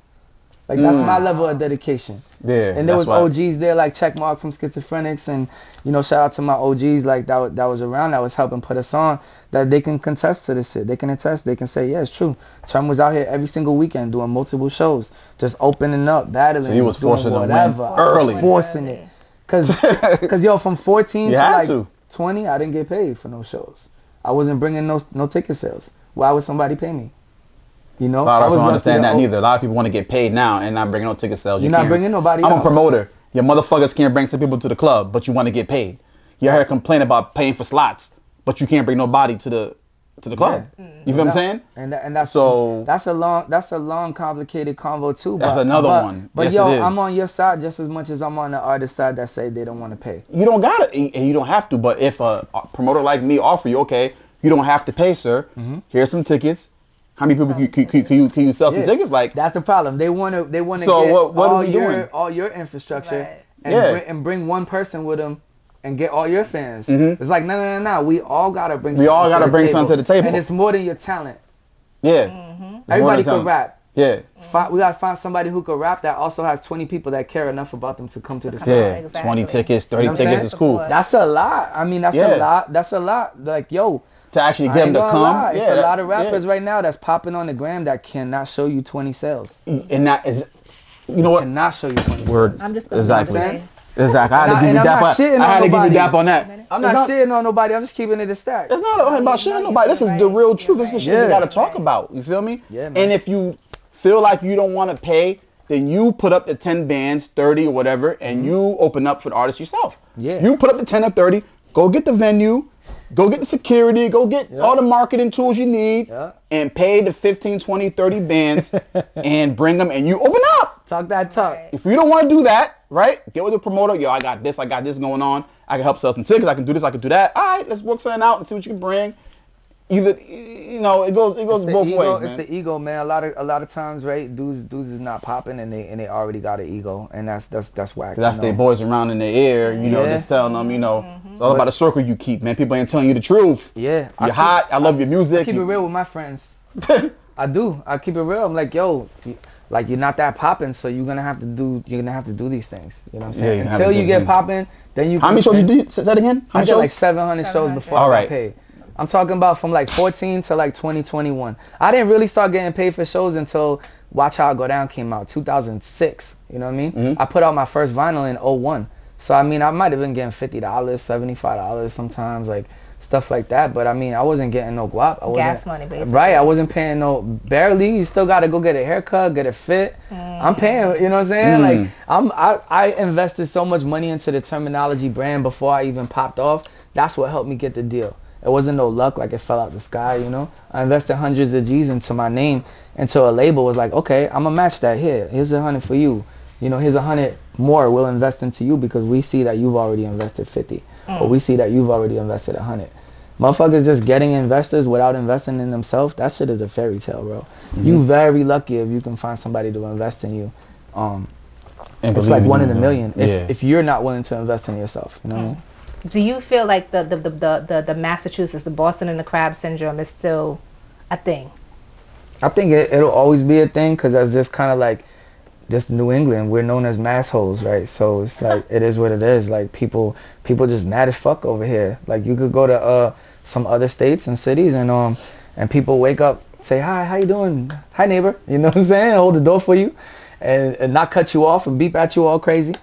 Like that's my level of dedication. Yeah. And there was OGs there like Checkmark from Schizophrenics, and you know, shout out to my OGs like that was around, that was helping put us on, that they can contest to this shit. They can attest, they can say, yeah, it's true. Term was out here every single weekend doing multiple shows, just opening up, battling. So he was forcing whatever. Early. Forcing it. Cause yo, from 14 to 20, I didn't get paid for no shows. I wasn't bringing no ticket sales. Why would somebody pay me? You know, I don't understand that neither. A lot of people want to get paid now and not bringing no ticket sales. You're not bringing nobody. I'm a promoter. Your motherfuckers can't bring 10 people to the club, but you want to get paid. You heard complain about paying for slots, but you can't bring nobody to the club. Yeah. You feel what I'm saying? And that's a long complicated convo too. That's another one. But yes, I'm on your side just as much as I'm on the artist side that say they don't want to pay. You don't gotta, and you don't have to. But if a promoter like me offer you, okay, you don't have to pay, sir. Here's some tickets. How many people can you sell some tickets? Like that's the problem. They want to get all your infrastructure and bring one person with them and get all your fans. It's like no. We all gotta bring. Something to the table, and it's more than your talent. Yeah. Everybody can rap. Yeah. We gotta find somebody who can rap that also has 20 people that care enough about them to come to this place. Yeah. Exactly. 20 tickets, 30 tickets is cool. That's a lot. I mean, that's a lot. That's a lot. Like yo. To actually get them to come. It's a lot of rappers right now that's popping on the gram that cannot show you 20 sales. And that is, you know what? Cannot show you 20 sales. I'm just exactly. I had to give you dap on that. I'm not shitting on nobody. I'm just keeping it a stack. It's not about shitting on nobody. This is the real truth. This is the shit we got to talk about. You feel me? Yeah, man. And if you feel like you don't want to pay, then you put up the 10 bands, 30 or whatever, and you open up for the artist yourself. Yeah. You put up the 10 or 30, go get the venue, go get the security, go get all the marketing tools you need, and pay the 15, 20, 30 bands and bring them, and you open up. Talk that talk. If you don't want to do that, right, get with the promoter. Yo, I got this going on. I can help sell some tickets. I can do this. I can do that. All right, let's work something out and see what you can bring. Either, you know, it goes both ways, man. It's the ego, man. A lot of times, right? Dudes is not popping, and they already got an ego, and that's whack. That's their boys around in their ear, you know, just telling them, you know, it's all about the circle you keep, man. People ain't telling you the truth. Yeah, you're hot. I love your music. I keep it real with my friends. I do. I keep it real. I'm like, yo, like you're not that popping, so you're gonna have to do these things. You know what I'm saying? Until you get popping, then you. How many shows you did? Say that again. I did like 700 shows before I got paid. I'm talking about from like 14 to like 2021. I didn't really start getting paid for shows until Watch How I Go Down came out, 2006. You know what I mean? I put out my first vinyl in 01. So I mean, I might have been getting $50, $75 sometimes, like stuff like that. But I mean, I wasn't getting no guap. Gas money, basically. Right, I wasn't paying barely. You still got to go get a haircut, get a fit. I'm paying, you know what I'm saying? Like I invested so much money into the Termanology brand before I even popped off. That's what helped me get the deal. It wasn't no luck, like it fell out the sky, you know. I invested hundreds of G's into my name until a label was like, okay, I'm gonna match that here. Here's 100 for you. You know, here's 100 more we'll invest into you because we see that you've already invested 50. Or we see that you've already invested 100. Motherfuckers just getting investors without investing in themselves, that shit is a fairy tale, bro. You very lucky if you can find somebody to invest in you. It's like 1 in a million if you're not willing to invest in yourself, you know what I mean? Do you feel like the Massachusetts, the Boston and the Crab syndrome is still a thing? I think it'll always be a thing because that's just kind of like just New England. We're known as Massholes, right? So it's like it is what it is. Like people just mad as fuck over here. Like you could go to some other states and cities and people wake up, say hi, how you doing? Hi neighbor, you know what I'm saying? Hold the door for you and not cut you off and beep at you all crazy.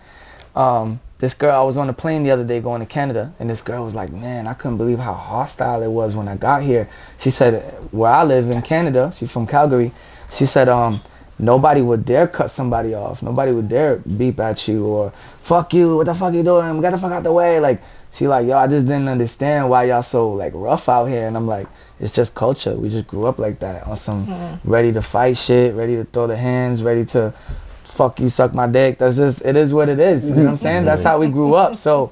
this girl, I was on the plane the other day going to Canada, and this girl was like, man, I couldn't believe how hostile it was when I got here. She said, where I live in Canada, she's from Calgary, she said, nobody would dare cut somebody off. Nobody would dare beep at you or, fuck you, what the fuck you doing? Get the fuck out the way. Like, she like, yo, I just didn't understand why y'all so, like, rough out here. And I'm like, it's just culture. We just grew up like that on some ready to fight shit, ready to throw the hands, ready to fuck you, suck my dick. That's just, it is what it is. You know what I'm saying? That's how we grew up. So,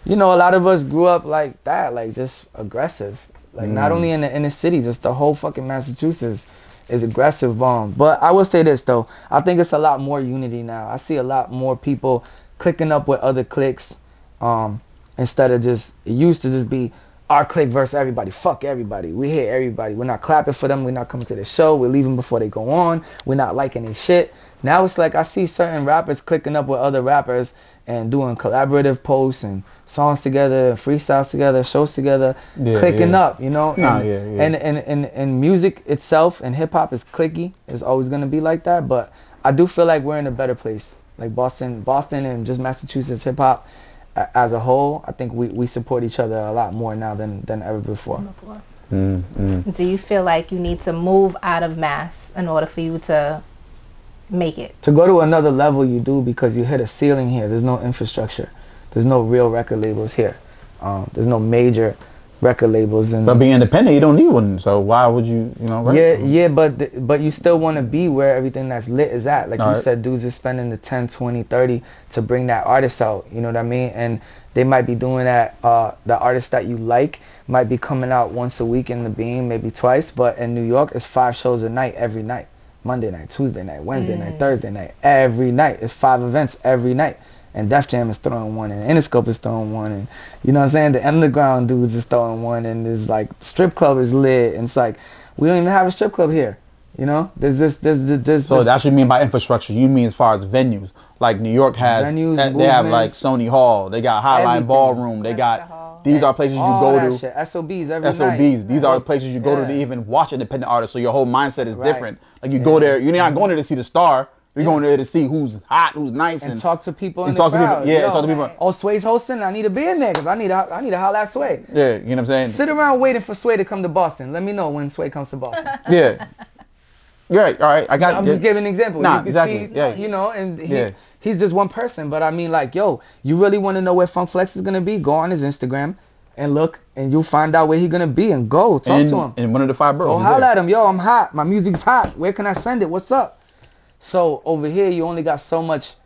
you know, a lot of us grew up like that, like just aggressive. Like not only in the inner city, just the whole fucking Massachusetts is aggressive. But I will say this though, I think it's a lot more unity now. I see a lot more people clicking up with other cliques, instead of just, it used to just be our clique versus everybody. Fuck everybody. We hate everybody. We're not clapping for them. We're not coming to the show. We're leaving before they go on. We're not liking their shit. Now it's like I see certain rappers clicking up with other rappers and doing collaborative posts and songs together, freestyles together, shows together, clicking up, you know? And music itself and hip hop is clicky. It's always gonna be like that. But I do feel like we're in a better place. Like Boston and just Massachusetts hip hop as a whole, I think we support each other a lot more now than ever before. Do you feel like you need to move out of Mass in order for you to make it? To go to another level, you do, because you hit a ceiling here. There's no infrastructure. There's no real record labels here. There's no major record labels. And but being independent, you don't need one. So why would you, right? Yeah, but you still want to be where everything that's lit is at. Like you said, dudes are spending the 10, 20, 30 to bring that artist out. You know what I mean? And they might be doing that. The artist that you like might be coming out once a week in the Beam, maybe twice. But in New York, it's 5 shows a night every night. Monday night, Tuesday night, Wednesday night, Thursday night, every night. It's 5 events every night. And Def Jam is throwing one, and Inscope is throwing one, and you know what I'm saying? The underground dudes is throwing one, and there's like strip club is lit, and it's like we don't even have a strip club here. You know? There's So that's what you mean by infrastructure. You mean as far as venues. Like New York has venues, they have like Sony Hall, they got Highline Ballroom, they got these are places you go to. Shit. SOBs every night. These are places you go to even watch independent artists. So your whole mindset is different. Like you go there, you're not going there to see the star. You're going there to see who's hot, who's nice, and talk to people in the talk crowd. To people. Talk to people. Oh, Sway's hosting. I need to be in there because I need to holler at Sway. Yeah, you know what I'm saying. Sit around waiting for Sway to come to Boston. Let me know when Sway comes to Boston. Yeah. You're right. All right. I'm just giving an example. Nah, you can exactly. See, you know, and he's just one person. But I mean, like, yo, you really want to know where Funk Flex is gonna be? Go on his Instagram and look, and you'll find out where he's gonna be, and go talk to him. In one of the 5 boroughs. Go holler at him. Yo, I'm hot. My music's hot. Where can I send it? What's up? So over here, you only got so much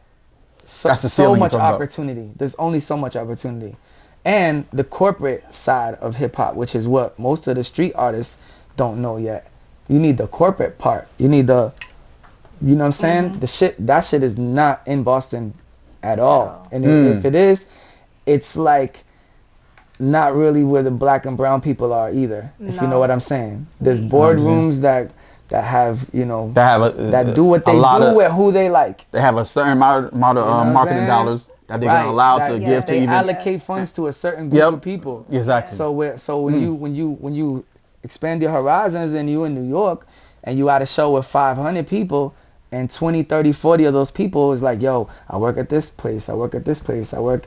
opportunity. There's only so much opportunity. And the corporate side of hip hop, which is what most of the street artists don't know yet. You need the corporate part. You need you know what I'm saying? That shit is not in Boston at all. And if it is, it's like not really where the black and brown people are either. If you know what I'm saying. There's boardrooms that have, that do what they do with who they like. They have a certain amount of marketing dollars that they're gonna allow to give to even. They allocate funds to a certain group of people. Exactly. So when you expand your horizons and you in New York and you at a show with 500 people and 20, 30, 40 of those people is like, yo, I work at this place, I work at this place, I work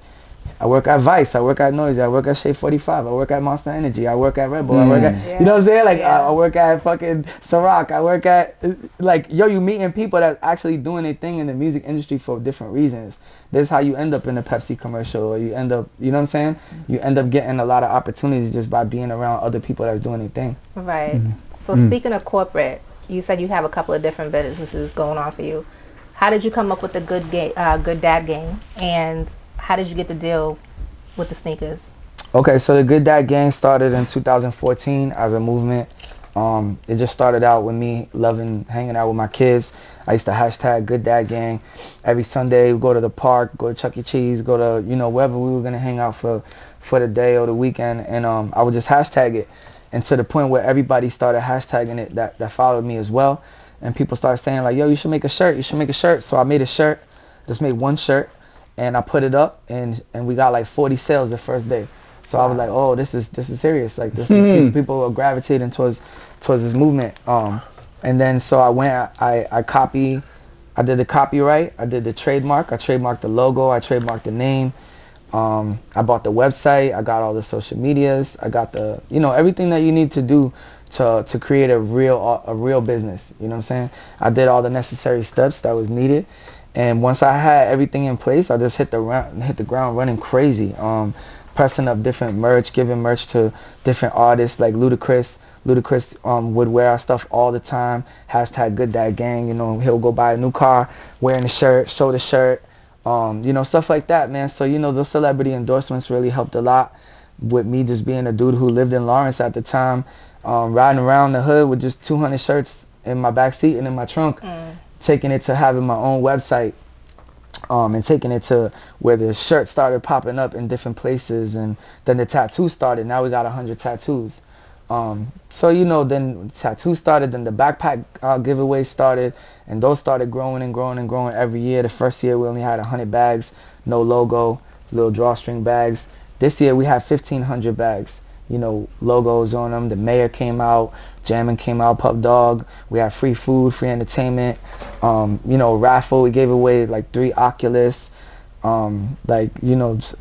at Vice, I work at Noisy, I work at Shea 45, I work at Monster Energy, I work at Red Bull, I work at, you know what I'm saying? Like, I work at fucking Ciroc, I work at, like, yo, you meeting people that's actually doing their thing in the music industry for different reasons. This is how you end up in a Pepsi commercial, or you end up, you know what I'm saying? You end up getting a lot of opportunities just by being around other people that's doing their thing. Right. So speaking of corporate, you said you have a couple of different businesses going on for you. How did you come up with the Good Dad Gang, and how did you get the deal with the sneakers? Okay, so the Good Dad Gang started in 2014 as a movement. It just started out with me loving hanging out with my kids. I used to hashtag Good Dad Gang. Every Sunday, we go to the park, go to Chuck E. Cheese, go to, wherever we were going to hang out for the day or the weekend. And I would just hashtag it. And to the point where everybody started hashtagging it that followed me as well. And people started saying, like, yo, you should make a shirt. You should make a shirt. So I made a shirt. Just made one shirt. And I put it up, and we got like 40 sales the first day. So I was like, oh, this is serious. Like, this is, people are gravitating towards this movement. And then so I went, I did the copyright, I did the trademark, I trademarked the logo, I trademarked the name, I bought the website. I got all the social medias. I got the, everything that you need to do to create a real business. You know what I'm saying? I did all the necessary steps that was needed. And once I had everything in place, I just hit the ground running crazy. Pressing up different merch, giving merch to different artists like Ludacris. Ludacris would wear our stuff all the time. Hashtag Good Dad Gang. He'll go buy a new car, wearing the shirt, show the shirt. Stuff like that, man. So, those celebrity endorsements really helped a lot with me just being a dude who lived in Lawrence at the time, riding around the hood with just 200 shirts in my backseat and in my trunk, taking it to having my own website, and taking it to where the shirts started popping up in different places, and then the tattoo started. Now we got 100 tattoos. Then tattoo started, then the backpack giveaway started, and those started growing and growing and growing every year. The first year we only had 100 bags, no logo, little drawstring bags. This year we had 1,500 bags, logos on them. The mayor came out, Jammin came out, Pup Dog. We had free food, free entertainment, raffle. We gave away like 3 Oculus,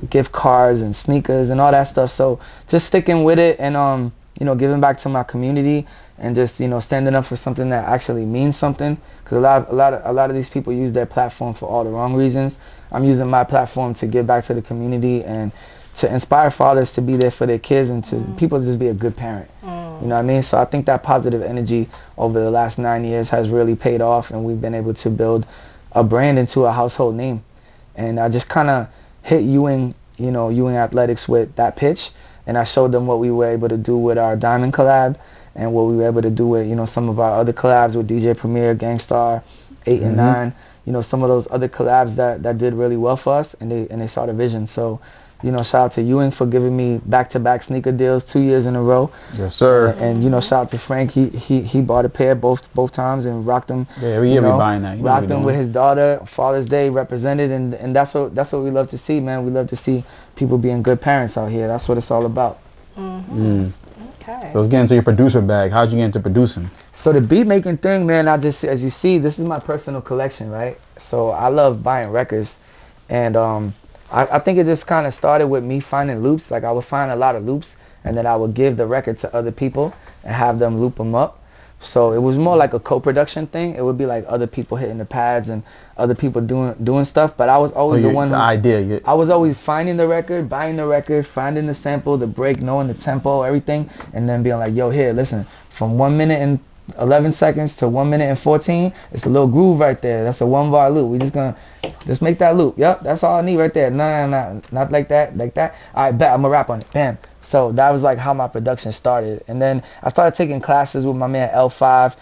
gift cards and sneakers and all that stuff. So just sticking with it and giving back to my community and just standing up for something that actually means something, because a lot of these people use their platform for all the wrong reasons. I'm using my platform to give back to the community and to inspire fathers to be there for their kids and to people to just be a good parent. You know what I mean? So I think that positive energy over the last 9 years has really paid off, and we've been able to build a brand into a household name. And I just kind of hit Ewing Athletics with that pitch. And I showed them what we were able to do with our Diamond collab and what we were able to do with, some of our other collabs with DJ Premier, Gangstar, 8 and 9. Some of those other collabs that did really well for us, and they saw the vision. So, shout out to Ewing for giving me back-to-back sneaker deals 2 years in a row. Yes, sir. And shout out to Frank. He bought a pair both times and rocked them. Yeah, every year we buying that. Rocked them with his daughter. Father's Day represented, and that's what we love to see, man. We love to see people being good parents out here. That's what it's all about. Okay. So let's get into your producer bag. How'd you get into producing? So the beat making thing, man, as you see, this is my personal collection, right? So I love buying records, and I think it just kind of started with me finding loops. Like I would find a lot of loops, and then I would give the record to other people and have them loop them up. So it was more like a co-production thing. It would be like other people hitting the pads and other people doing stuff. But I was always the one who... I was always finding the record, buying the record, finding the sample, the break, knowing the tempo, everything. And then being like, yo, here, listen, from 1 minute and 11 seconds to 1 minute and 14, it's a little groove right there. That's a 1 bar loop. We just make that loop. Yep, that's all I need right there. No, not like that, like that. All right, bet, I'm gonna rap on it. Bam. So that was like how my production started. And then I started taking classes with my man L5.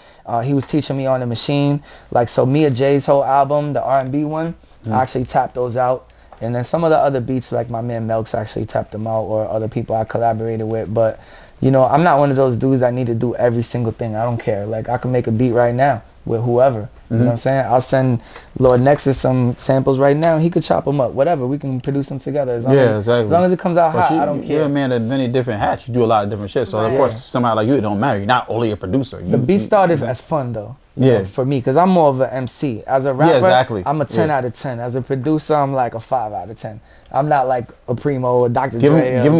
He was teaching me on the machine. Like, so Mia J's whole album, the R&B one, I actually tapped those out. And then some of the other beats, like my man Melks actually tapped them out, or other people I collaborated with. But, I'm not one of those dudes that need to do every single thing. I don't care. Like, I can make a beat right now with whoever. You know what I'm saying? I'll send Lord Nexus some samples right now. He could chop them up. Whatever. We can produce them together. Exactly. As long as it comes out hot, I don't care. You're a man of many different hats. You do a lot of different shit. So, of course, somebody like you, it don't matter. You're not only a producer. The beat started as fun, though. You know, for me, because I'm more of an MC. As a rapper, I'm a 10 out of 10. As a producer, I'm like a 5 out of 10. I'm not like a Primo or Dr. Dre. Give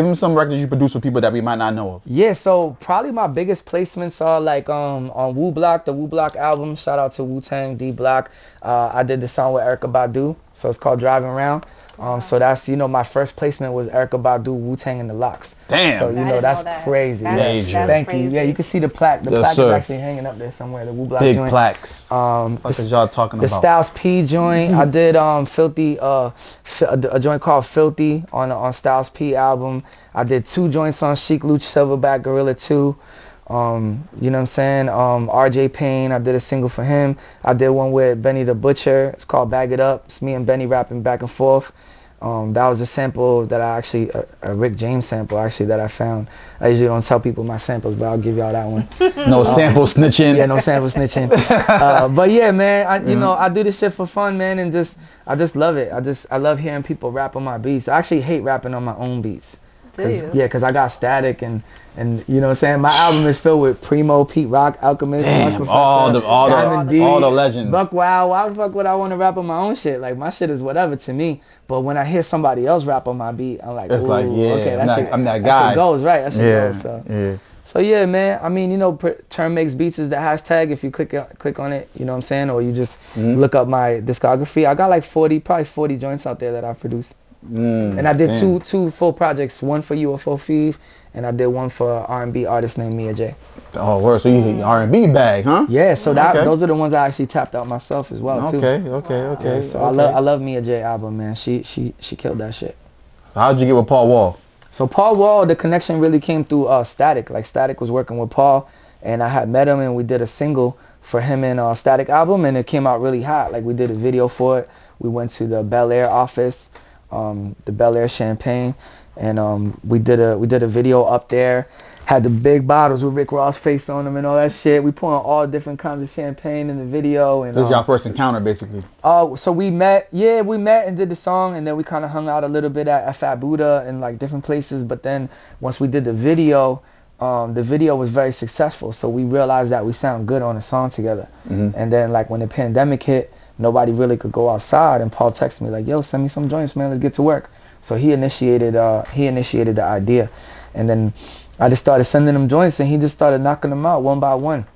him some records you produce with people that we might not know of. Yeah, so probably my biggest placements are like on Wu Block, the Wu Block album. Shout out to Wu-Tang, D Block. I did the song with Erykah Badu, so it's called Driving Around. So that's, my first placement was Erykah Badu, Wu-Tang and the Locks. Damn. So, that's crazy. That's Thank you. Yeah, you can see the plaque. The plaque is actually hanging up there somewhere, the Wu Block Big joint. Plaques. What y'all talking about? The Styles P joint. I did Filthy, a joint called Filthy on Styles P album. I did 2 joints on Chic Luch Silverback Gorilla 2. You know what I'm saying? RJ Payne, I did a single for him. I did one with Benny the Butcher. It's called Bag It Up. It's me and Benny rapping back and forth. That was a sample that I actually, a Rick James sample actually that I found. I usually don't tell people my samples, but I'll give y'all that one. No sample snitching. Yeah, no sample snitching. But yeah, man, I do this shit for fun, man, and I just love it. I love hearing people rap on my beats. I actually hate rapping on my own beats. Cause I got Static and you know what I'm saying. My album is filled with Primo, Pete Rock, Alchemist, all the legends. Buck Wild. Why the fuck would I want to rap on my own shit? Like my shit is whatever to me. But when I hear somebody else rap on my beat, I'm like, okay, I'm that guy. That shit goes right. That shit goes. So yeah, man. I mean, you know, Term Makes Beats is the hashtag. If you click on it, you know what I'm saying, or you just look up my discography. I got like 40 joints out there that I produced. And I did two full projects, one for UFO Feeve, and I did one for an R&B artist named Mia J. Oh, word. So you hit your R&B bag, huh? Yeah. So those are the ones I actually tapped out myself as well too. Okay. So I love Mia J album, man. She killed that shit. So how'd you get with Paul Wall? So Paul Wall, the connection really came through Static. Like Static was working with Paul, and I had met him, and we did a single for him and Static album, and it came out really hot. Like we did a video for it. We went to the Bel Air office, the Bel Air Champagne, and we did a video up there. Had the big bottles with Rick Ross face on them and all that shit. We pouring all different kinds of champagne in the video. And this is y'all first encounter, basically. So we met and did the song, and then we kind of hung out a little bit at Fat Buddha and like different places. But then once we did the video was very successful. So we realized that we sound good on a song together. And then like when the pandemic hit, nobody really could go outside, and Paul texted me like, "Yo, send me some joints, man. Let's get to work." So he initiated the idea, and then I just started sending him joints, and he just started knocking them out one by one.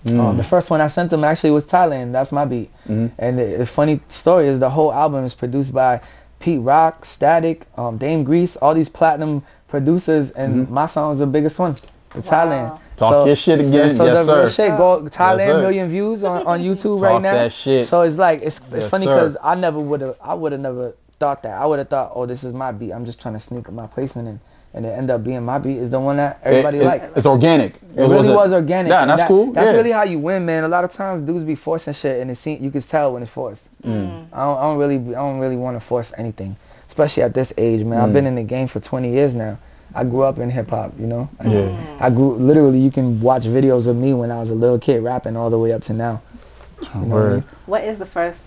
The first one I sent him actually was Thailand. That's my beat. And the funny story is the whole album is produced by Pete Rock, Static, Dame Grease, all these platinum producers, and my song is the biggest one, the Thailand. Talk your shit again, so yes, the real sir. Shit, go Thailand, million views on YouTube right now. Talk that shit. So it's like it's funny because I would have never thought that. I would have thought, oh, this is my beat. I'm just trying to sneak my placement in. And it ended up being my beat is the one that everybody liked. It's organic. It really was organic. Yeah, that's cool. That's really how you win, man. A lot of times dudes be forcing shit, and you can tell when it's forced. I don't really want to force anything, especially at this age, man. I've been in the game for 20 years now. I grew up in hip hop, you know. I grew literally. You can watch videos of me when I was a little kid rapping all the way up to now. You know what I mean? What is the first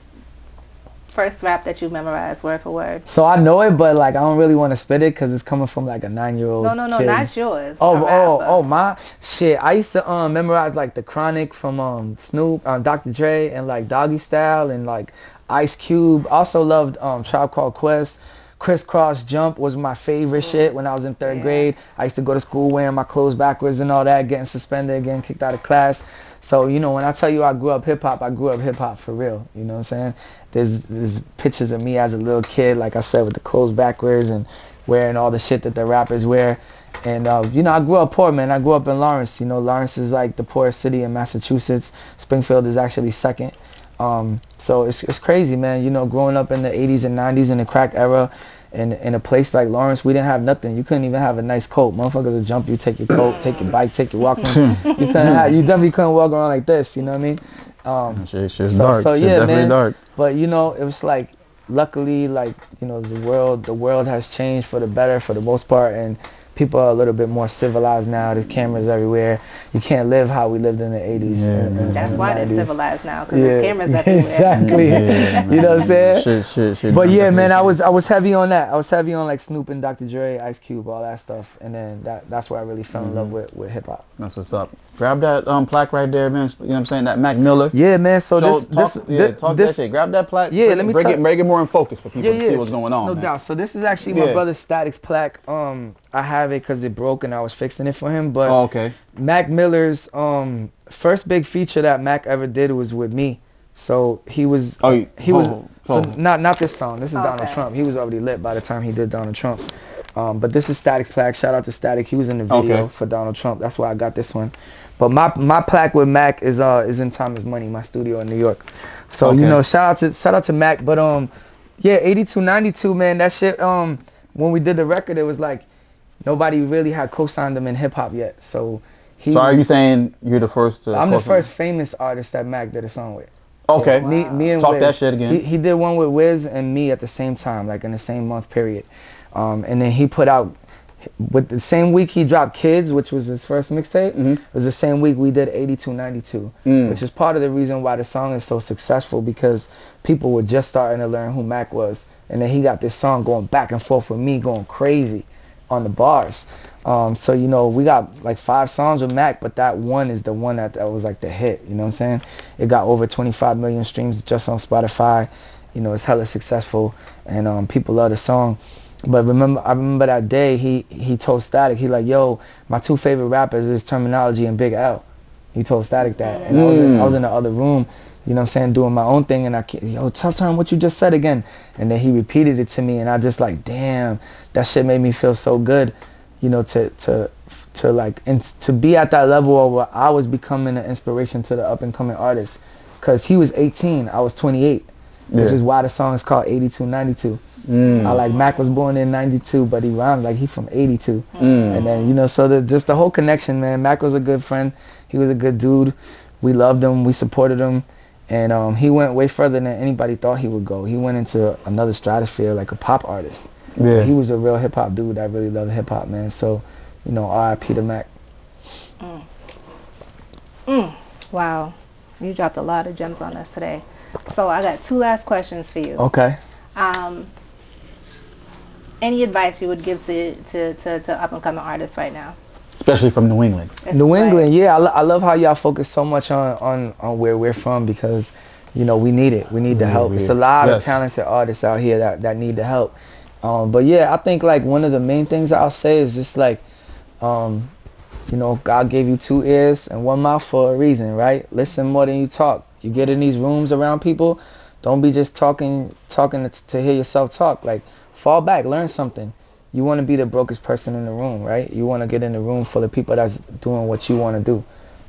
rap that you memorized word for word? So I know it, but like I don't really want to spit it because it's coming from like a 9-year-old. No, kid. not yours. My shit. I used to memorize like the Chronic from Snoop, Dr. Dre, and like Doggy Style, and like Ice Cube. Also loved Tribe Called Quest. Crisscross Jump was my favorite shit when I was in 3rd grade. I used to go to school wearing my clothes backwards and all that, getting suspended, getting kicked out of class. So, you know, when I tell you I grew up hip-hop, I grew up hip-hop for real. You know what I'm saying? There's pictures of me as a little kid, like I said, with the clothes backwards and wearing all the shit that the rappers wear. And, you know, I grew up poor, man. I grew up in Lawrence. You know, Lawrence is like the poorest city in Massachusetts. Springfield is actually second. So it's crazy, man. You know, growing up in the 80s and 90s in the crack era, in a place like Lawrence, we didn't have nothing. You couldn't even have a nice coat. Motherfuckers would jump you, take your coat, take your bike, take your Walkman. You definitely couldn't walk around like this. You know what I mean? Shit's dark. So yeah, definitely man. Dark. But you know, it was like, luckily, like, you know, the world has changed for the better for the most part, and people are a little bit more civilized now. There's cameras everywhere. You can't live how we lived in the 80s. That's why they're civilized now, because there's cameras everywhere. Exactly. You know what I'm saying? Shit. But yeah, man, I was heavy on that. I was heavy on like Snoop and Dr. Dre, Ice Cube, all that stuff. And then that's where I really fell in love with hip hop. That's what's up. Grab that plaque right there, man. You know what I'm saying? That Mac Miller. Yeah, man. So talk that shit. Grab that plaque. Yeah, let me break it more in focus for people to see what's going on. No doubt. So this is actually my brother Static's plaque. I have it because it broke and I was fixing it for him. But Mac Miller's first big feature that Mac ever did was with me. So he was not this song. This is Donald Trump. He was already lit by the time he did Donald Trump. But this is Static's plaque. Shout out to Static. He was in the video for Donald Trump. That's why I got this one. But my plaque with Mac is in Time Is Money, my studio in New York. So you know, shout out to Mac. But 82, 92, man, that shit. When we did the record, it was like nobody really had co-signed him in hip hop yet. So are you saying you're the first? I'm the first famous artist that Mac did a song with. Okay. Yeah, me and Talk Wiz. that shit again. He did one with Wiz and me at the same time, like in the same month period. And then he put out, with the same week he dropped Kids, which was his first mixtape. It was the same week we did 82, 92, which is part of the reason why the song is so successful, because people were just starting to learn who Mac was. And then he got this song going back and forth with me, going crazy. on the bars. So, you know, we got like 5 songs with Mac, but that one is the one that was like the hit, you know what I'm saying? It got over 25 million streams just on Spotify. You know, it's hella successful, and people love the song. But I remember that day he told Static, he like, yo, my 2 favorite rappers is Termanology and Big L. He told Static that, and I was in the other room, you know what I'm saying, doing my own thing, and yo, Tough Time, what you just said again? And then he repeated it to me, and I just like, damn, that shit made me feel so good, you know, to like, and to be at that level where I was becoming an inspiration to the up and coming artists, cause he was 18, I was 28, which is why the song is called 8292. I like Mac was born in 92, but he rhymed like he from 82. And then, you know, so just the whole connection, man. Mac was a good friend. He was a good dude. We loved him. We supported him. And he went way further than anybody thought he would go. He went into another stratosphere, like a pop artist. Yeah. He was a real hip hop dude. I really love hip hop, man. So, you know, R.I.P. to Mac. Wow. You dropped a lot of gems on us today. So I got 2 last questions for you. Okay. Any advice you would give to up and coming artists right now? Especially from New England. New England, yeah. I love how y'all focus so much on where we're from, because, you know, we need it. We need the help. It's a lot of talented artists out here that need the help. But yeah, I think like one of the main things I'll say is just like, you know, God gave you 2 ears and 1 mouth for a reason, right? Listen more than you talk. You get in these rooms around people, don't be just talking to hear yourself talk. Like, fall back, learn something. You want to be the brokest person in the room, right? You want to get in the room full of people that's doing what you want to do.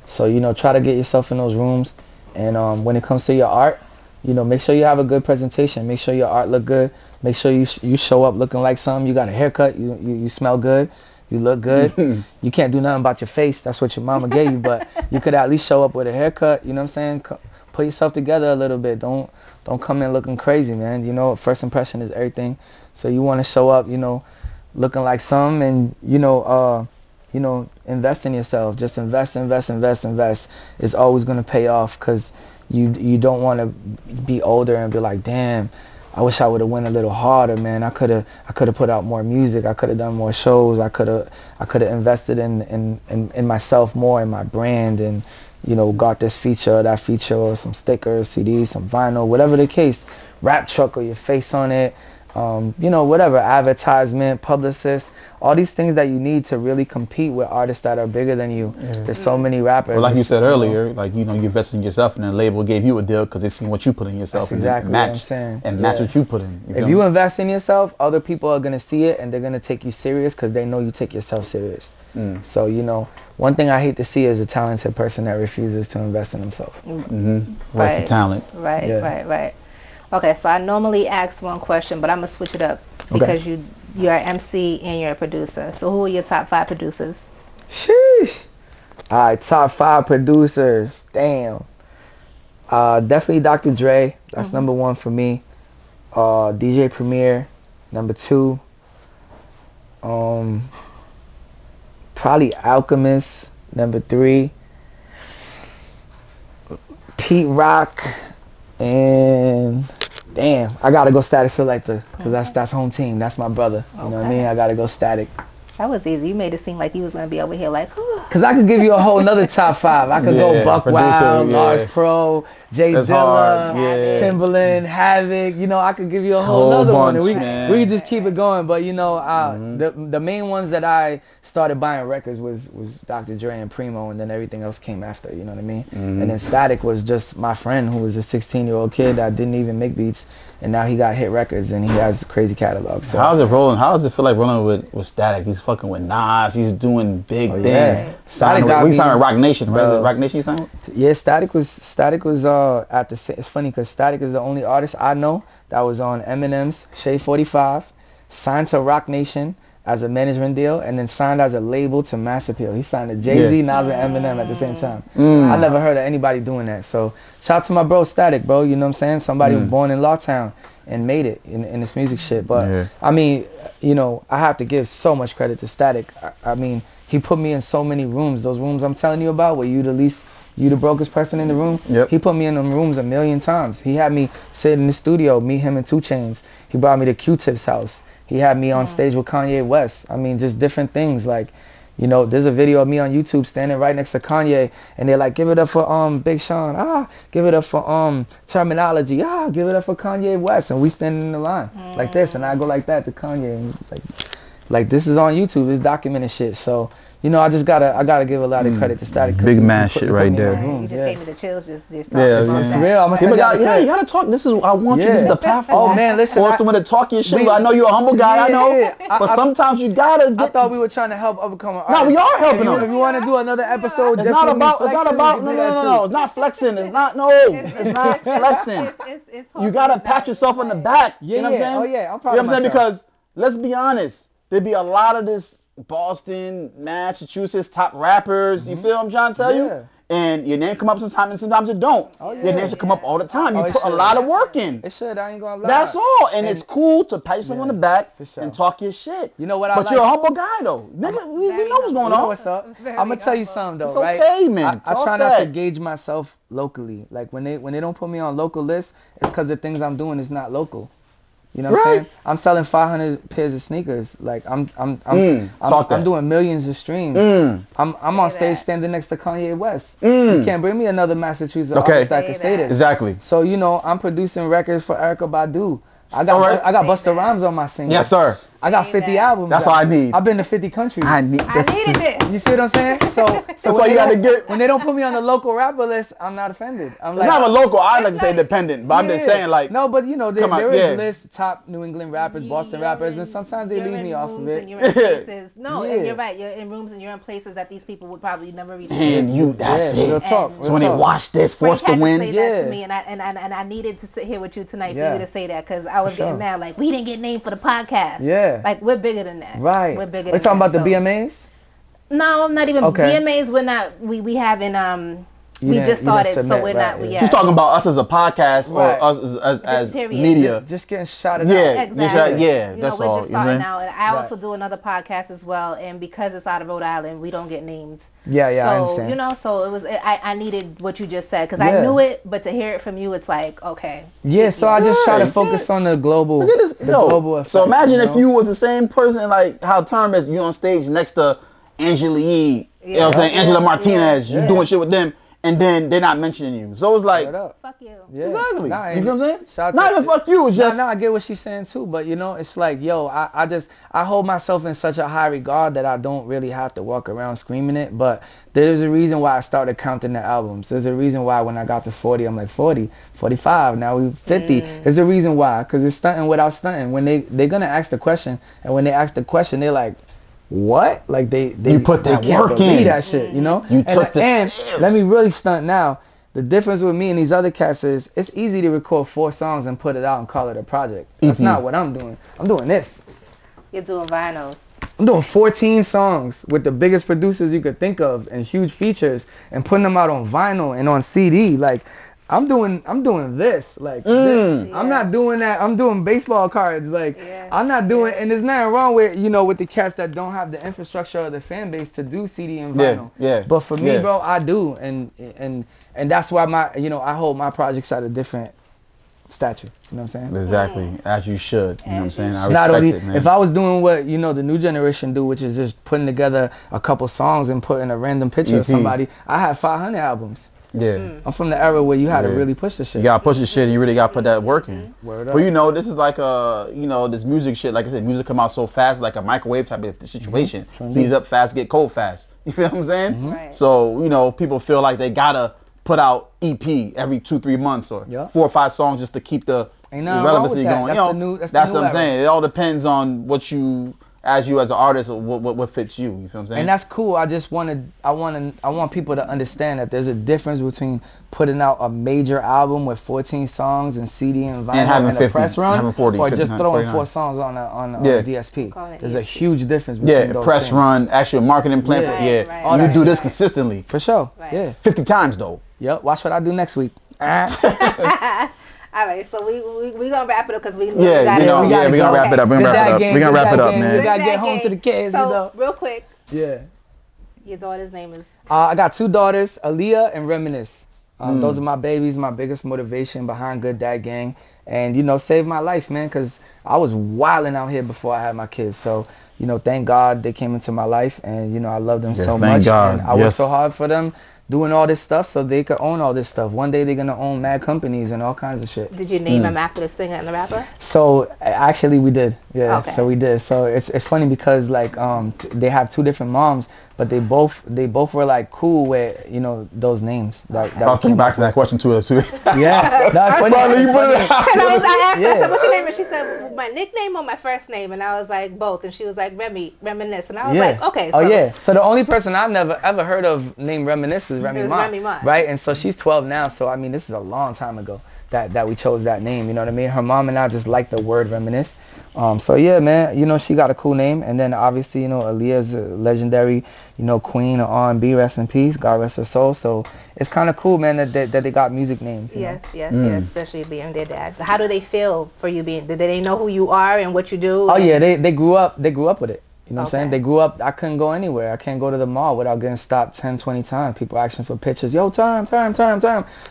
So, you know, try to get yourself in those rooms. And when it comes to your art, you know, make sure you have a good presentation. Make sure your art look good. Make sure you show up looking like something. You got a haircut. You smell good. You look good. You can't do nothing about your face. That's what your mama gave you. But you could at least show up with a haircut. You know what I'm saying? Put yourself together a little bit. Don't come in looking crazy, man. You know, first impression is everything. So you want to show up, you know, looking like some, and you know, invest in yourself. Just invest. It's always gonna pay off, because you don't want to be older and be like, damn, I wish I would have went a little harder, man. I could have put out more music. I could have done more shows. I could have invested in myself more, in my brand, and, you know, got this feature, that feature, or some stickers, CDs, some vinyl, whatever the case, rap truck or your face on it. You know, whatever, advertisement, publicist, all these things that you need to really compete with artists that are bigger than you. There's so many rappers. Well, like you said earlier, like, you know, you invested in yourself, and the label gave you a deal because they seen what you put in yourself. That's exactly what I'm saying. And match what you put in. If you invest in yourself, other people are going to see it, and they're going to take you serious, because they know you take yourself serious. So, you know, one thing I hate to see is a talented person that refuses to invest in himself. What's the talent? Right. Okay, so I normally ask one question, but I'm going to switch it up, because you're an MC and you're a producer. So who are your top 5 producers? Sheesh. All right, top 5 producers. Damn. Definitely Dr. Dre. That's number 1 for me. DJ Premier, number 2. Probably Alchemist, number 3. Pete Rock, and damn, I gotta go Static Selector, because that's home team. That's my brother. You know what I mean? I gotta go Static. That was easy. You made it seem like you was gonna be over here like, because I could give you a whole nother top 5. I could go Buck Wild, Large Pro, Jay Dilla, Timbaland, Havoc. You know, I could give you a whole other one. And we could just keep it going. But, you know, the main ones that I started buying records was Dr. Dre and Primo, and then everything else came after. You know what I mean? And then Static was just my friend, who was a 16-year-old kid that didn't even make beats, and now he got hit records, and he has a crazy catalog. So how's it rolling? How does it feel like rolling with Static? He's fucking with Nas. He's doing big things. We signed Rock Nation, right? Rock Nation you signed? Yeah, Static was at the. It's funny because Static is the only artist I know that was on Eminem's Shade 45, signed to Rock Nation as a management deal, and then signed as a label to Mass Appeal. He signed to Jay-Z, Nas, and Eminem at the same time. I never heard of anybody doing that. So shout out to my bro Static, bro. You know what I'm saying? Somebody born in Lawtown and made it in this music shit. But I mean, you know, I have to give so much credit to Static. I mean, he put me in so many rooms. Those rooms I'm telling you about, where you the brokest person in the room. He put me in them rooms a million times. He had me sit in the studio, meet him in 2 Chainz. He brought me to Q-Tip's house. He had me on stage with Kanye West. I mean, just different things. Like, you know, there's a video of me on YouTube standing right next to Kanye, and they're like, give it up for Big Sean, give it up for Termanology, give it up for Kanye West, and we standing in the line like this, and I go like that to Kanye, and like this is on YouTube, it's documented shit. So, you know, I gotta give a lot of credit to Static. Big man shit right there. You just gave me the chills just talking It's real. I'm you gotta talk. This is I want you. This is the path. Oh man, listen. Force someone to talk your shit. I know you're a humble guy. I know, but sometimes you gotta. I thought we were trying to help upcoming artists. No, we are helping them. If you want to do another episode, it's not about. No. It's not flexing. It's not flexing. You gotta pat yourself on the back. You know what I'm saying? Oh yeah, I'm proud of myself. You know what I'm saying? Because let's be honest, there'd be a lot of this Boston, Massachusetts top rappers. You feel what I'm trying to tell you? And your name come up sometimes, and sometimes it don't. Your name should come up all the time. You put a lot of work in. It should. I ain't gonna lie. That's all. And it's cool to pat yourself on the back and talk your shit. You know what? But you're a humble guy though. Nigga, we know what's going on. What's up? I'm gonna tell you something though, it's okay, man. I try not to gauge myself locally. Like when they don't put me on local lists, it's because the things I'm doing is not local. You know what I'm saying? I'm selling 500 pairs of sneakers. Like I'm doing millions of streams. I'm on stage standing next to Kanye West. You can't bring me another Massachusetts artist that can say this. Exactly. So you know, I'm producing records for Erykah Badu. I got Busta Rhymes on my single. Yes, sir. I got 50 albums. That's all I need. I've been to 50 countries. I needed it. You see what I'm saying? So that's all you gotta get. When they don't put me on the local rapper list, I'm not offended. I'm like, it's not a local. I like to say independent, but I'm just saying like. No, but you know there is lists top New England rappers, Boston rappers, and sometimes they leave me off of it. And you're in places. No, and you're right. You're in rooms and you're in places that these people would probably never reach. And that's it. Real talk. So when they watch this, forced to win. Say that to me, and I needed to sit here with you tonight for you to say that because I was getting mad. Like we didn't get named for the podcast. Yeah. Like we're bigger than that. Right. We're bigger. We're talking about the BMAs? No, not even BMAs. We're not. We haven't. We just started, so we're not. She's talking about us as a podcast or us as media. Just getting shouted out. Exactly. That's we're all. Just starting out, and I also do another podcast as well. And because it's out of Rhode Island, we don't get named. Yeah, so, I understand. You know, so it was. I needed what you just said because I knew it, but to hear it from you, it's like okay. Yeah, so I just try to focus on the global. Look at this. Global effect, so imagine if you was the same person like how Term is. You on stage next to Angela Yee. You know what I'm saying? Angela Martinez. You doing shit with them. And then they're not mentioning you. So it's like, fuck you. Yeah. Exactly. Nah, you know what I'm saying? Not even fuck you. It's just. No, I get what she's saying too. But you know, it's like, yo, I hold myself in such a high regard that I don't really have to walk around screaming it. But there's a reason why I started counting the albums. There's a reason why when I got to 40, I'm like 40, 45. Now we 50. There's a reason why. Because it's stunting without stunting. When they're going to ask the question. And when they ask the question, they're like, what? Like they put that can't work believe in. that shit, you know? You took the steps. Let me really stunt now. The difference with me and these other cats is it's easy to record 4 songs and put it out and call it a project. That's not what I'm doing. I'm doing this. You're doing vinyls. I'm doing 14 songs with the biggest producers you could think of and huge features and putting them out on vinyl and on CD. Like I'm doing this. Like I'm not doing that. I'm doing baseball cards. Like I'm not doing and there's nothing wrong with, you know, with the cats that don't have the infrastructure or the fan base to do CD and vinyl. But for me, bro, I do and that's why I hold my projects at a different stature. You know what I'm saying? Exactly. As you should. You know what I'm saying? I respect it, man. If I was doing what, you know, the new generation do, which is just putting together a couple songs and putting a random picture of somebody, I had 500 albums. Yeah. I'm from the era where you had to really push the shit. You gotta push the shit and you really gotta put that work in. Word up. But you know, this is like this music shit, like I said, music come out so fast, like a microwave type of situation. Heat it up fast, get cold fast. You feel what I'm saying? Right. So, you know, people feel like they gotta put out EP every 2-3 months or 4 or 5 songs just to keep the relevancy going. That's what I'm saying. It all depends on what you as an artist, what fits you. You feel what I'm saying? And that's cool. I want people to understand that there's a difference between putting out a major album with 14 songs and CD and vinyl and a press run, 40, or 50, just throwing 49. 4 songs on a DSP. There's a huge difference between those press things. Run, actually a marketing plan. You do this consistently. For sure. Right. Yeah. 50 times though. Yep. Watch what I do next week. All right, so we gonna wrap it up because we gonna wrap it up. We're gonna wrap it up, man. We gotta get home to the kids. So real quick. Yeah. Your daughter's name is. I got 2 daughters, Aaliyah and Reminisce. Those are my babies, my biggest motivation behind Good Dad Gang. And, you know, saved my life, man, because I was wilding out here before I had my kids. So, you know, thank God they came into my life, and, you know, I love them so much. God. And I worked so hard for them, doing all this stuff so they could own all this stuff. One day they're going to own mad companies and all kinds of shit. Did you name them after the singer and the rapper? So actually we did. Yeah, okay. So we did. So it's funny because like they have two different moms, but they both were like cool with, you know, those names. I was thinking back to that question too. Yeah. No, it's funny. I asked her, I said, what's your name? And she said, my nickname or my first name? And I was like, both. And she was like, Reminisce. And I was like, okay. So. Oh yeah. So the only person I've never ever heard of named Reminisce is Remy Ma. Right? And so she's 12 now. So I mean, this is a long time ago that we chose that name. You know what I mean? Her mom and I just like the word reminisce. So yeah, man, you know, she got a cool name. And then obviously, you know, Aaliyah's a legendary, you know, queen of R&B, rest in peace, God rest her soul. So it's kind of cool, man, that they got music names. Yes, especially being their dad. How do they feel for you being? Did they know who you are and what you do? Oh yeah, they grew up with it. You know what I'm saying? They grew up, I couldn't go anywhere. I can't go to the mall without getting stopped 10, 20 times. People asking for pictures. Yo, time.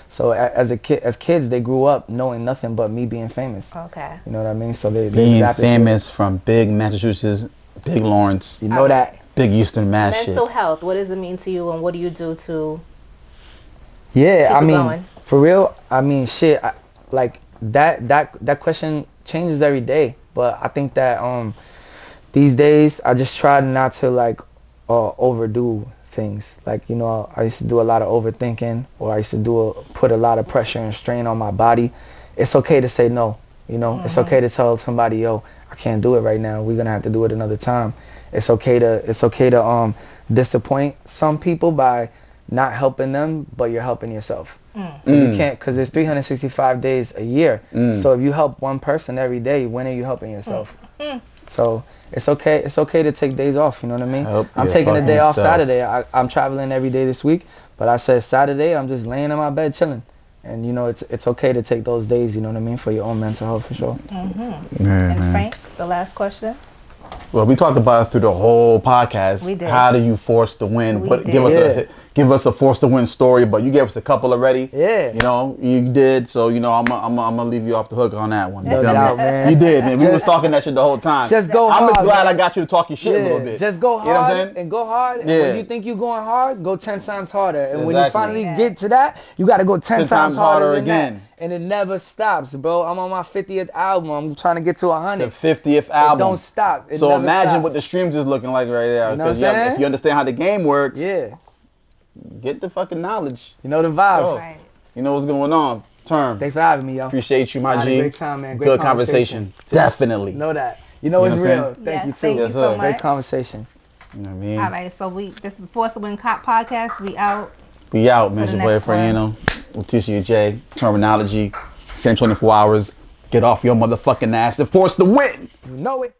So as kids, they grew up knowing nothing but me being famous. Okay. You know what I mean? So they being famous from big Massachusetts, big Lawrence. You know that? Big Eastern Mass shit. Mental health, what does it mean to you, and what do you do to keep I mean, going? For real, I mean, shit, like that question changes every day. But I think that these days, I just try not to like overdo things. Like, you know, I used to do a lot of overthinking, or I used to put a lot of pressure and strain on my body. It's okay to say no. You know, it's okay to tell somebody, yo, I can't do it right now. We're gonna have to do it another time. It's okay to disappoint some people by not helping them, but you're helping yourself. You can't, because there's 365 days a year. So if you help one person every day, when are you helping yourself? So it's okay to take days off, you know what I mean? I'm taking a day off Saturday. I'm traveling every day this week, but I said Saturday I'm just laying in my bed chilling. And you know, it's okay to take those days, you know what I mean, for your own mental health, for sure. And Frank, the last question. Well, we talked about it through the whole podcast. We did. How do you force to win? Give us a force to win story, but you gave us a couple already. Yeah. You know, you did. So, you know, I'm gonna leave you off the hook on that one. No doubt, man. You did, man. We was talking that shit the whole time. Just go hard. I'm just glad I got you to talk your shit a little bit. Just go hard, you know what I'm saying? and go hard. And when you think you're going hard, go 10 times harder. And when you finally get to that, you got to go 10 times harder again. And it never stops, bro. I'm on my 50th album. I'm trying to get to 100. The 50th album. It don't stop. It so never imagine stops. what the streams is looking like right there. You know what I'm saying? If you understand how the game works, get the fucking knowledge. You know the vibes. Oh, right. You know what's going on. Term. Thanks for having me, yo. Appreciate you, my G. Great time, man. Great Good conversation. Definitely. Know that. You know it's real. Thank you, too. Thank you so much. Great conversation. You know what I mean? All right, so this is Force to Win Cop podcast. We out. We out, man. Your boy, Friano. Leticia J. Termanology. Same 24 hours. Get off your motherfucking ass and force to win. You know it.